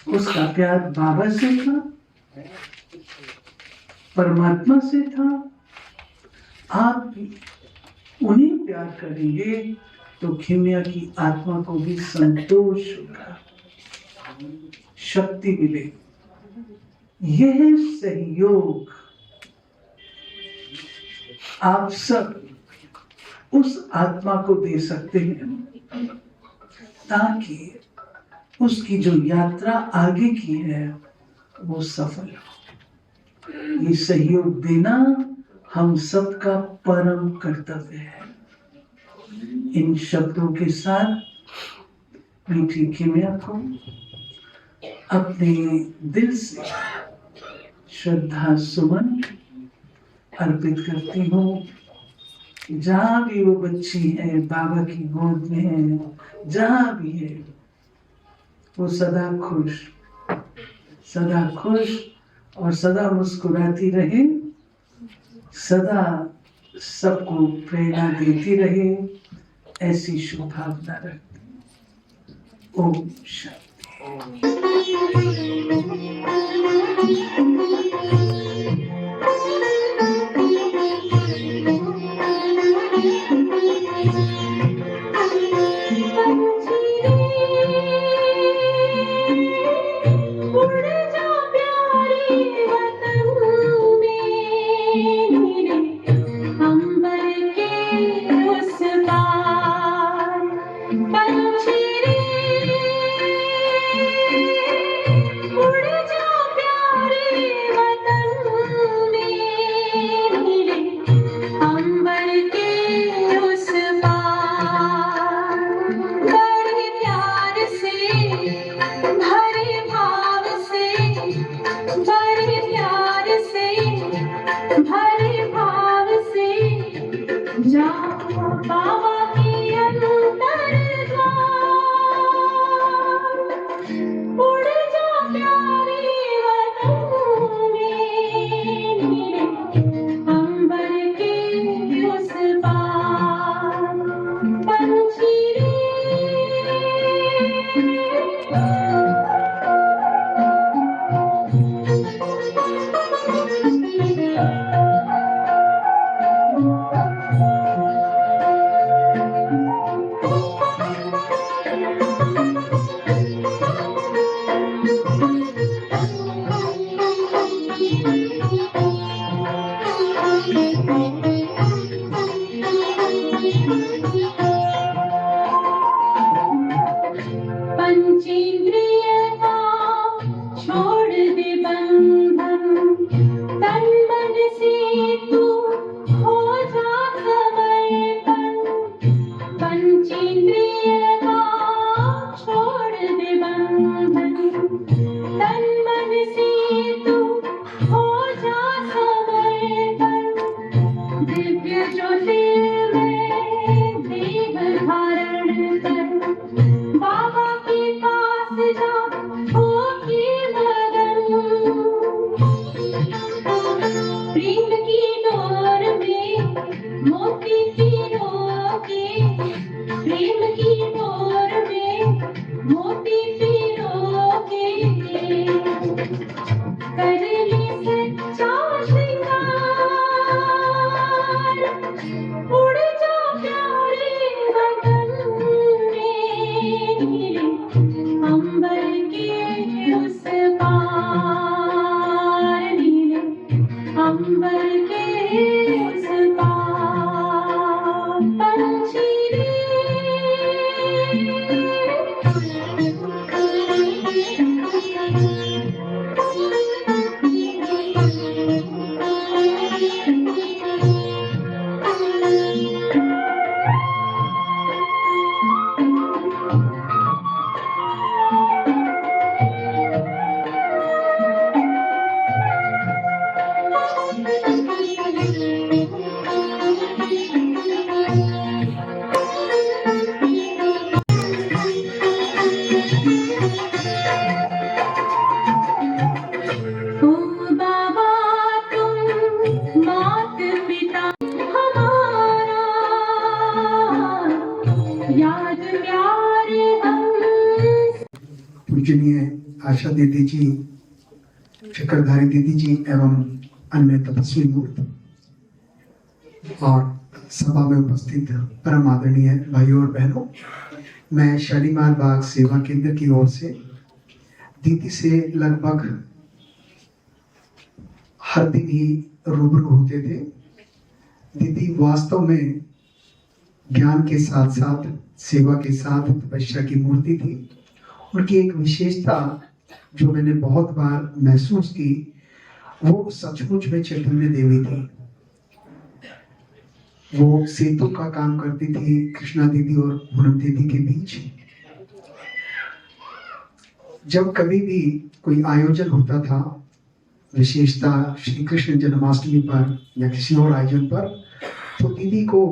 उसका प्यार बाबा से था, परमात्मा से था। आप भी उन्हें प्यार करेंगे तो खिमिया की आत्मा को भी संतोष होगा, शक्ति मिलेगी। यह सहयोग आप सब उस आत्मा को दे सकते हैं ताकि उसकी जो यात्रा आगे की है वो सफल हो। ये सहयोग देना हम सबका परम कर्तव्य है। इन शब्दों के साथ मीठी खिमिया को अपने दिल से श्रद्धा सुमन अर्पित करती हूँ। जहां भी वो बच्ची है, बाबा की गोद में है, जहां भी है, वो सदा खुश और सदा मुस्कुराती रहे, सदा सबको प्रेरणा देती रहे, ऐसी शुभ भावना रखती। ओम शांति। पंचेंद्रिय का छोड़ दे बंधन, आशा दीदी जी, चक्रधारी दीदी जी एवं अन्य तपस्वी मूर्त और सभा में उपस्थित परम आदरणीय भाइयों और बहनों, मैं शालीमार बाग सेवा केंद्र की ओर से दीदी से लगभग हर दिन ही रूबरू होते थे। दीदी वास्तव में ज्ञान के साथ साथ सेवा के साथ तपस्या की मूर्ति थी। उनकी एक विशेषता जो मैंने बहुत बार महसूस की, वो सचमुच में चैतन्य देवी थी। वो सेतु का काम करती थी कृष्णा दीदी और पूनम दीदी के बीच। जब कभी भी कोई आयोजन होता था, विशेषता श्री कृष्ण जन्माष्टमी पर या किसी और आयोजन पर, तो दीदी को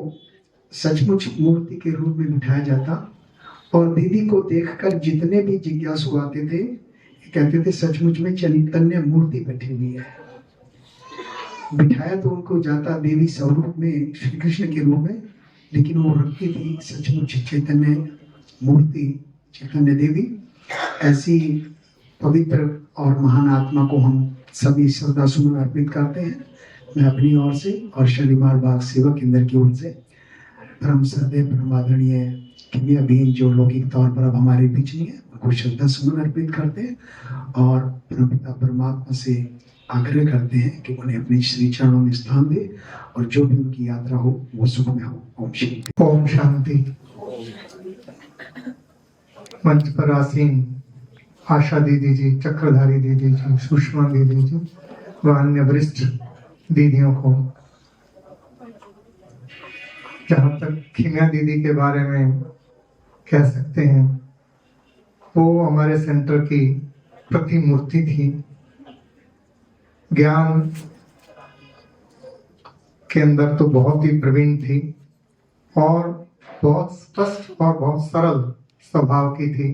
सचमुच मूर्ति के रूप में बिठाया जाता और दीदी को देखकर जितने भी जिज्ञासु आते थे कहते थे सचमुच में चैतन्य मूर्ति बैठी हुई है। बिठाया तो उनको जाता देवी स्वरूप में, श्री कृष्ण के रूप में, लेकिन वो रखती थी सचमुच चैतन्य मूर्ति, चैतन्य देवी। ऐसी पवित्र और महान आत्मा को हम सभी श्रद्धा सुमन अर्पित करते हैं। मैं अपनी ओर से और शालीमार बाग सेवा केंद्र की ओर से परम श्रद्धेय परम आदरणीय किमिया बीन जो लौकिक तौर पर अब हमारे बीच नहीं है, उनको श्रद्धा सुमन अर्पित करते हैं और परमपिता परमात्मा से आग्रह करते हैं कि उन्हें अपने श्री चरणों में स्थान दे और जो भी उनकी यात्रा हो वो सुखमय हो। ओम शांति। ओम शांति। मंच पर आसीन आशा दीदी जी, चक्रधारी दीदी जी, सुषमा दीदी जी व अन्य वरिष्ठ दीदियों को, जहाँ तक खिमिया दीदी के बारे में कह सकते हैं, वो हमारे सेंटर की प्रतिमूर्ति थी। ज्ञान के अंदर तो बहुत ही प्रवीण थी और बहुत स्पष्ट और बहुत सरल स्वभाव की थी,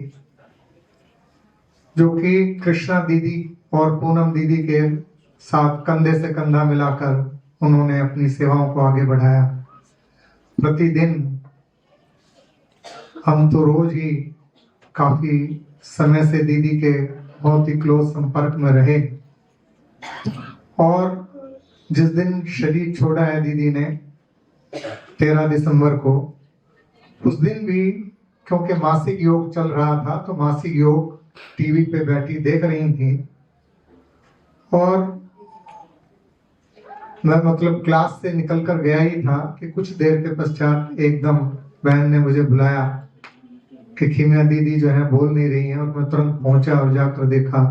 जो कि कृष्णा दीदी और पूनम दीदी के साथ कंधे से कंधा मिलाकर उन्होंने अपनी सेवाओं को आगे बढ़ाया। प्रतिदिन हम तो रोज ही काफी समय से दीदी के बहुत ही क्लोज संपर्क में रहे और जिस दिन शरीर छोड़ा है दीदी ने 13 दिसंबर को, उस दिन भी क्योंकि मासिक योग चल रहा था तो मासिक योग टीवी पे बैठी देख रही थी और मैं मतलब क्लास से निकल कर गया ही था कि कुछ देर के पश्चात एकदम बहन ने मुझे बुलाया कि खिमिया दीदी जो है बोल नहीं रही है, और मैं तुरंत पहुंचा और जाकर देखा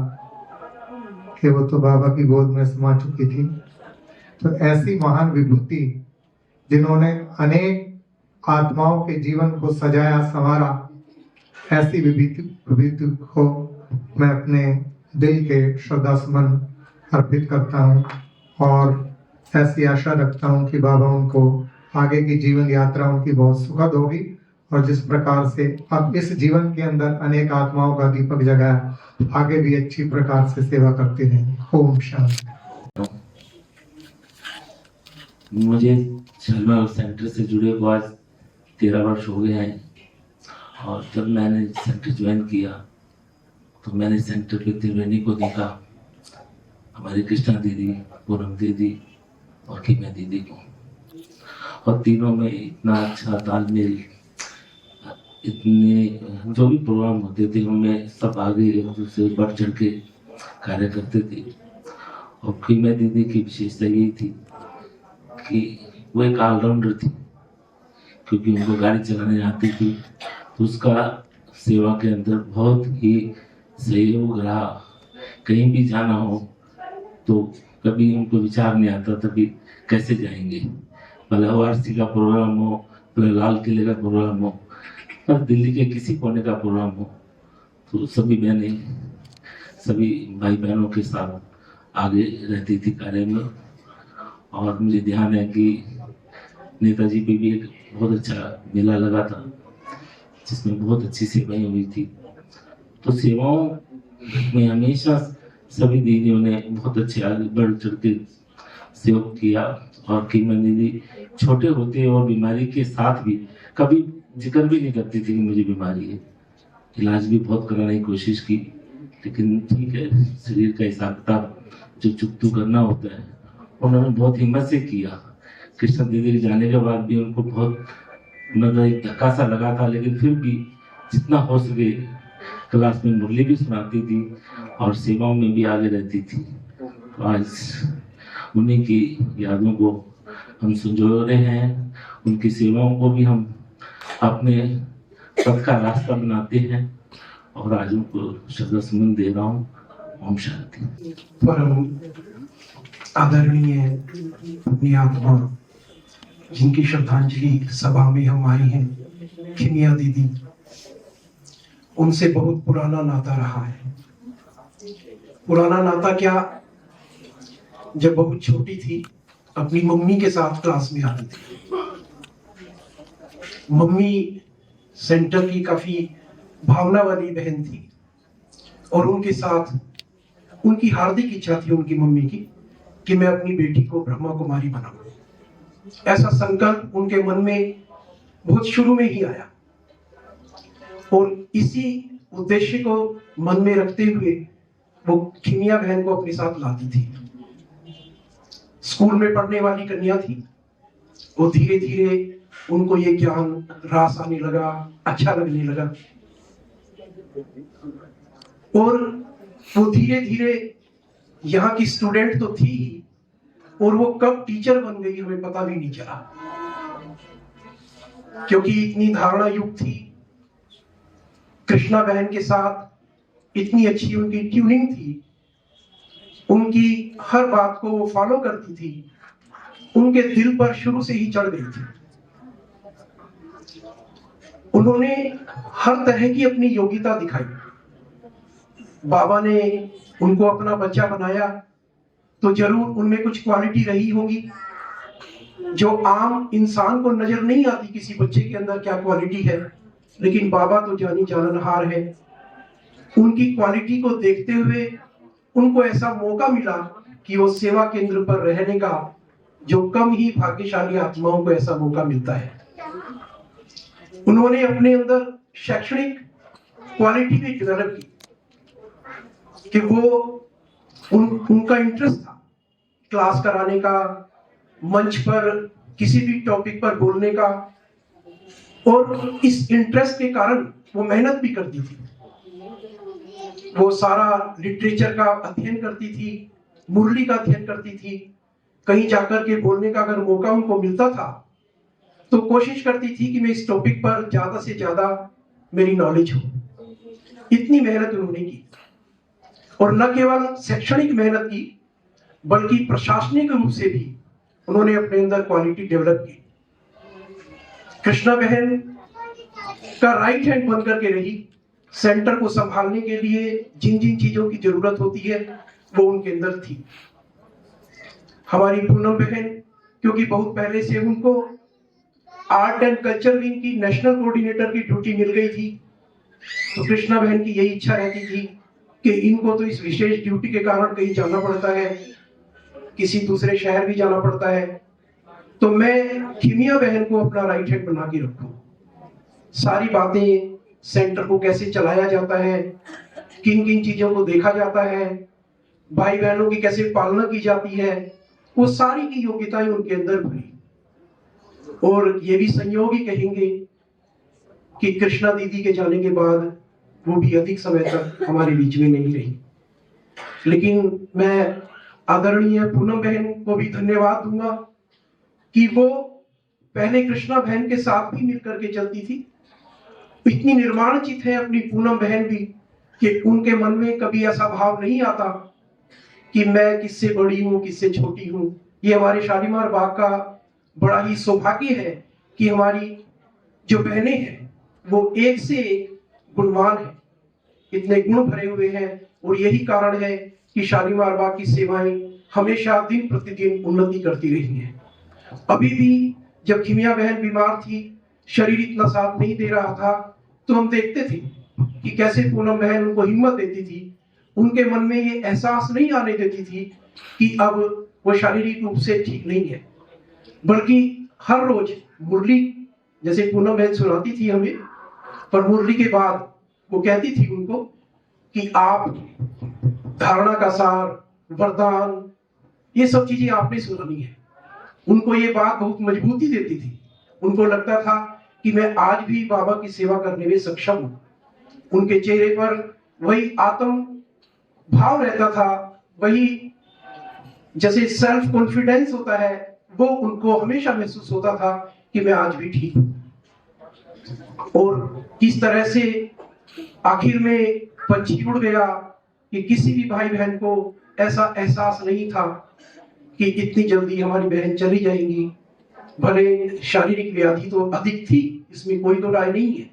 कि वो तो बाबा की गोद में समा चुकी थी। तो ऐसी महान विभूति जिन्होंने अनेक आत्माओं के जीवन को सजाया संवारा, ऐसी विभूति को मैं अपने दिल के श्रद्धा सुमन अर्पित करता हूँ और ऐसी आशा रखता हूँ कि बाबा उनको आगे की जीवन यात्रा उनकी बहुत सुखद होगी और जिस प्रकार से अब इस जीवन के अंदर अनेक आत्माओं का दीपक जगाया, आगे भी अच्छी प्रकार से सेवा करते रहें। ओम शांति। मुझे शालीमार सेंटर से जुड़े को आज 13 वर्ष हो गए हैं और जब मैंने सेंटर ज्वाइन किया तो मैंने सेंटर पे त्रिवेणी को देखा, हमारी कृष्णा दीदी, पूनम दीदी और खिमिया दीदी को, और तीनों में इतना अच्छा तालमेल, इतने जो भी प्रोग्राम होते थे उनमें सब आगे एक दूसरे बढ़ चढ़ के कार्य करते थे। और खिमिया दीदी की विशेषता यही थी कि वो एक ऑलराउंडर थी, क्योंकि उनको गाड़ी चलाने आती थी तो उसका सेवा के अंदर बहुत ही सहयोग रहा। कहीं भी जाना हो तो कभी उनको विचार नहीं आता था कि कैसे जाएंगे, भले वारसी का प्रोग्राम हो, भले लाल किले का प्रोग्राम हो, और दिल्ली के किसी कोने का प्रोग्राम हो, तो सभी बहनें, सभी भाई बहनों के साथ आगे रहती थी कार्य में। और मुझे ध्यान है कि नेताजी पे भी एक बहुत अच्छा मेला लगा था जिसमें बहुत अच्छी सेवाएं हुई थी। तो सेवाओं में हमेशा सभी दीदियों ने बहुत अच्छे आगे बढ़ चढ़ के सहयोग किया। और खिमिया दीदी छोटे होते और बीमारी के साथ भी कभी जिक्र भी नहीं करती थी कि मुझे बीमारी है। इलाज भी बहुत कराने की कोशिश की, लेकिन ठीक है, शरीर का हिसाब किताब जो चुकतू करना होता है, उन्होंने बहुत हिम्मत से किया। कृष्णा दीदी के जाने के बाद भी उनको बहुत मतलब एक धक्का सा लगा था, लेकिन फिर भी जितना हो सके क्लास में मुरली भी सुनाती थी और सेवाओं में भी आगे रहती थी। तो आज उन्हीं की यादों को हम संजो रहे हैं, उनकी सेवाओं को भी हम अपने पथ का रास्ता बनाते हैं और आज उनको श्रद्धा सुमन दे रहा हूँ। ओम शांति। परम आदरणीय अपनी आत्मा जिनकी श्रद्धांजलि सभा में हम आए हैं, खिमिया दीदी, उनसे बहुत पुराना नाता रहा है। पुराना नाता क्या, जब बहुत छोटी थी अपनी मम्मी के साथ क्लास में आती थी। मम्मी सेंटर की काफी भावना वाली बहन थी और उनके साथ उनकी हार्दिक इच्छा थी उनकी मम्मी की कि मैं अपनी बेटी को ब्रह्मा कुमारी बनाऊं। ऐसा संकल्प उनके मन में बहुत शुरू में ही आया और इसी उद्देश्य को मन में रखते हुए वो खिमिया बहन को अपने साथ लाती थी। स्कूल में पढ़ने वाली कन्या थी, वो धीरे धीरे उनको ये ज्ञान रास आने लगा, अच्छा लगने लगा और वो धीरे धीरे यहाँ की स्टूडेंट तो थी ही और वो कब टीचर बन गई हमें पता भी नहीं चला, क्योंकि इतनी धारणा युक्त थी। कृष्णा बहन के साथ इतनी अच्छी उनकी ट्यूनिंग थी, उनकी हर बात को वो फॉलो करती थी, उनके दिल पर शुरू से ही चढ़ गई थी। उन्होंने हर तरह की अपनी योग्यता दिखाई। बाबा ने उनको अपना बच्चा बनाया तो जरूर उनमें कुछ क्वालिटी रही होगी जो आम इंसान को नजर नहीं आती किसी बच्चे के अंदर क्या क्वालिटी है, लेकिन बाबा तो जानी जाननहार है। उनकी क्वालिटी को देखते हुए उनको ऐसा मौका मिला कि वो सेवा केंद्र पर रहने का, जो कम ही भाग्यशाली आत्माओं को ऐसा मौका मिलता है। उन्होंने अपने अंदर शैक्षणिक क्वालिटी भी डेवलप की कि वो उनका इंटरेस्ट था क्लास कराने का, मंच पर किसी भी टॉपिक पर बोलने का, और इस इंटरेस्ट के कारण वो मेहनत भी करती थी। वो सारा लिटरेचर का अध्ययन करती थी, मुरली का अध्ययन करती थी। कहीं जाकर के बोलने का अगर मौका उनको मिलता था तो कोशिश करती थी कि मैं इस टॉपिक पर ज्यादा से ज्यादा मेरी नॉलेज हो। इतनी मेहनत उन्होंने की और न केवल शैक्षणिक मेहनत की बल्कि प्रशासनिक रूप से भी उन्होंने अपने अंदर क्वालिटी डेवलप की। कृष्णा बहन का राइट हैंड बनकर के रही। सेंटर को संभालने के लिए जिन जिन चीजों की जरूरत होती है वो उनके अंदर थी। हमारी पूनम बहन, क्योंकि बहुत पहले से उनको आर्ट एंड कल्चर विंग की नेशनल कोऑर्डिनेटर की ड्यूटी मिल गई थी, तो कृष्णा बहन की यही इच्छा रहती थी कि इनको तो इस विशेष ड्यूटी के कारण कहीं जाना पड़ता है, किसी दूसरे शहर भी जाना पड़ता है, तो मैं खिमिया बहन को अपना राइट हैंड बना के रखूं। सारी बातें, सेंटर को कैसे चलाया जाता है, किन किन चीजों को देखा जाता है, भाई बहनों की कैसे पालना की जाती है, वो सारी की योग्यताएं उनके अंदर भरी। और ये भी संयोग ही कहेंगे कि कृष्णा दीदी के जाने के बाद वो भी अधिक समय तक हमारे बीच में नहीं रही। लेकिन मैं आदरणीय पूनम बहन को भी धन्यवाद दूंगा कि वो पहले कृष्णा बहन के साथ भी मिलकर के चलती थी। इतनी निर्माणचित है अपनी पूनम बहन भी कि उनके मन में कभी ऐसा भाव नहीं आता कि मैं किससे बड़ी हूँ, किससे छोटी हूँ। ये हमारे शालीमार बाग का बड़ा ही सौभाग्य है कि हमारी जो बहनें हैं वो एक से एक गुणवान है, इतने गुण भरे हुए हैं। और यही कारण है कि शालीमार बाग की सेवाएं हमेशा दिन प्रतिदिन उन्नति करती रही हैं। अभी भी जब खिमिया बहन बीमार थी, शरीर इतना साथ नहीं दे रहा था, तो हम देखते थे कि कैसे पूनम बहन उनको हिम्मत देती थी। उनके मन में ये एहसास नहीं आने देती थी कि अब वो शारीरिक रूप से ठीक नहीं है, बल्कि हर रोज मुरली जैसे पूनम बहन सुनाती थी हमें, पर मुरली के बाद वो कहती थी उनको कि आप धारणा का सार, वरदान, ये सब चीजें आपने सुनानी है। उनको ये बात बहुत मजबूती देती थी। उनको लगता था कि मैं आज भी बाबा की सेवा करने में सक्षम हूँ। उनके चेहरे पर वही आत्म भाव रहता था, वही जैसे सेल्फ कॉन्फिडेंस होता है, वो उनको हमेशा महसूस होता था कि मैं आज भी ठीक हूँ। और किस तरह से आखिर में पंछी उड़ गया कि किसी भी भाई बहन को ऐसा एहसास नहीं था कि इतनी जल्दी हमारी बहन चली जाएंगी। भले शारीरिक व्याधि तो अधिक थी, इसमें कोई तो राय नहीं है,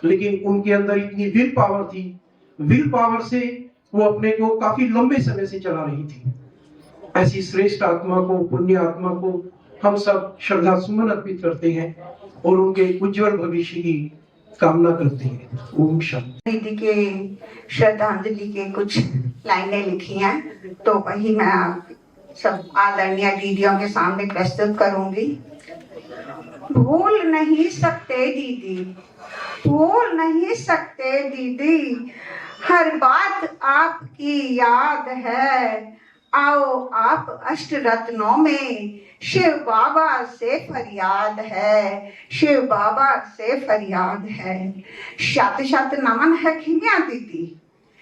लेकिन उनके अंदर इतनी विल पावर थी। विल पावर से वो अपने को काफी लंबे समय से चला रही थी। ऐसी श्रेष्ठ आत्मा को, पुण्य आत्मा को हम सब श्रद्धा सुमन अर्पित करते हैं और उनके उज्जवल भविष्य की कामना करते हैं। ओम शांति। दीदी के श्रद्धांजलि के कुछ लाइनें लिखी हैं, तो वही मैं आप सब आदरणीय दीदियों के सामने प्रस्तुत करूंगी। भूल नहीं सकते दीदी, भूल नहीं सकते दीदी, हर बात आपकी याद है। आओ आप अष्ट रत्नों में, शिव बाबा से फरियाद है, शिव बाबा से फरियाद है। शत शत नमन है खिमिया दीदी,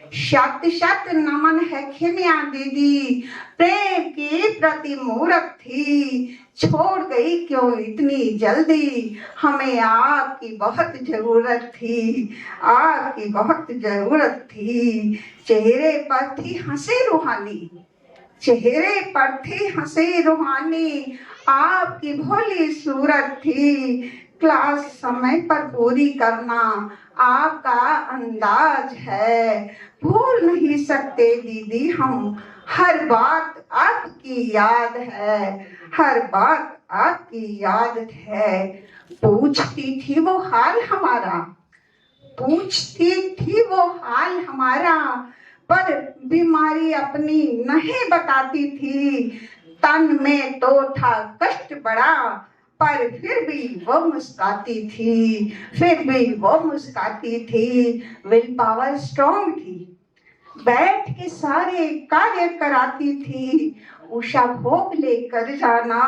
शत शत नमन है खिमिया दीदी, प्रेम की प्रतिमूर्त थी, छोड़ गई क्यों इतनी जल्दी, हमें आपकी बहुत जरूरत थी, आपकी बहुत जरूरत थी। चेहरे पर थी हंसी रूहानी, चेहरे पर थी हंसी रूहानी, आपकी भोली सूरत थी, क्लास समय पर पूरी करना आपका अंदाज है। भूल नहीं सकते दीदी हम, हर बात आपकी याद है, हर बात आपकी याद है। पूछती थी वो हाल हमारा, पूछती थी वो हाल हमारा, पर बीमारी अपनी नहीं बताती थी। तन में तो था कष्ट बड़ा, पर फिर भी वो मुस्काती थी, फिर भी वो मुस्काती थी। विल पावर स्ट्रॉन्ग थी, बैठ के सारे कार्य कराती थी। उषा भोग लेकर जाना,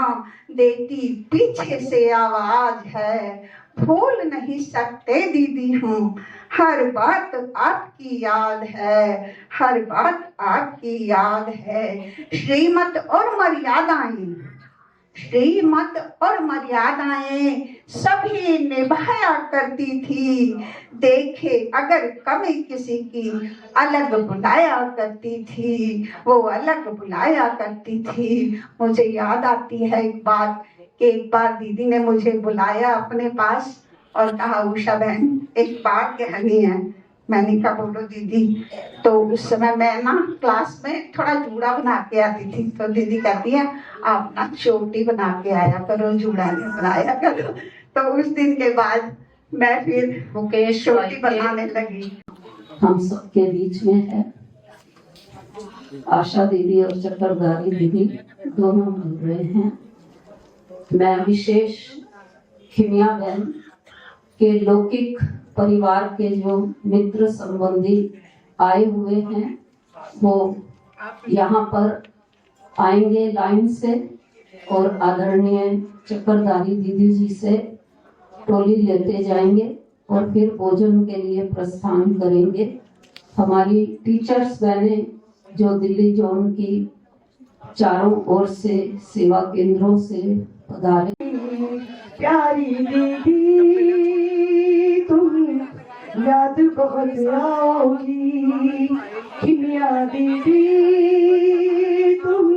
देती पीछे से आवाज है। भूल नहीं सकते दीदी हम, हर बात आपकी याद है, हर बात आपकी याद है। श्रीमत और मर्यादाएं, श्रीमत और मर्यादाएं सभी निभाया करती थी। देखे अगर कमी किसी की, अलग बुलाया करती थी, वो अलग बुलाया करती थी। मुझे याद आती है एक बात कि एक बार दीदी ने मुझे बुलाया अपने पास और कहा, उषा बहन एक बात कहनी है। मैंने कहा बोलो दीदी। तो उस समय मैं ना क्लास में थोड़ा जूड़ा बना के आती थी, तो दीदी कहती है आप ना चोटी बना के आया करो, जूड़ा नहीं बनाया करो। तो उस दिन के बाद मैं फिर मुकेश चोटी बनाने लगी। हम सबके बीच में है आशा दीदी और चक्रधारी दीदी, दोनों मिल रहे हैं। मैं विशेष खिमिया बहन के लौकिक परिवार के जो मित्र संबंधी आए हुए हैं, वो यहाँ पर आएंगे लाइन से और आदरणीय चक्रधारी दीदी जी से टोली लेते जाएंगे और फिर भोजन के लिए प्रस्थान करेंगे। हमारी टीचर्स बहनें जो दिल्ली जोन की चारों ओर से सेवा केंद्रों से पधारे। प्यारी दीदी तुम याद बहुत आओगी, खिमिया दीदी तुम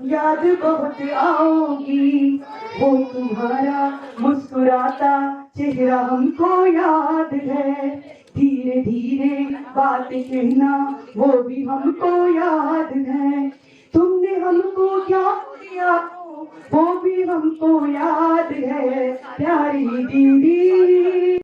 याद बहुत आओगी। वो तुम्हारा मुस्कुराता चेहरा हमको याद है, धीरे धीरे बात कहना वो भी हमको याद है। तुमने हमको क्या दिया वो भी हमको याद है, प्यारी दीदी।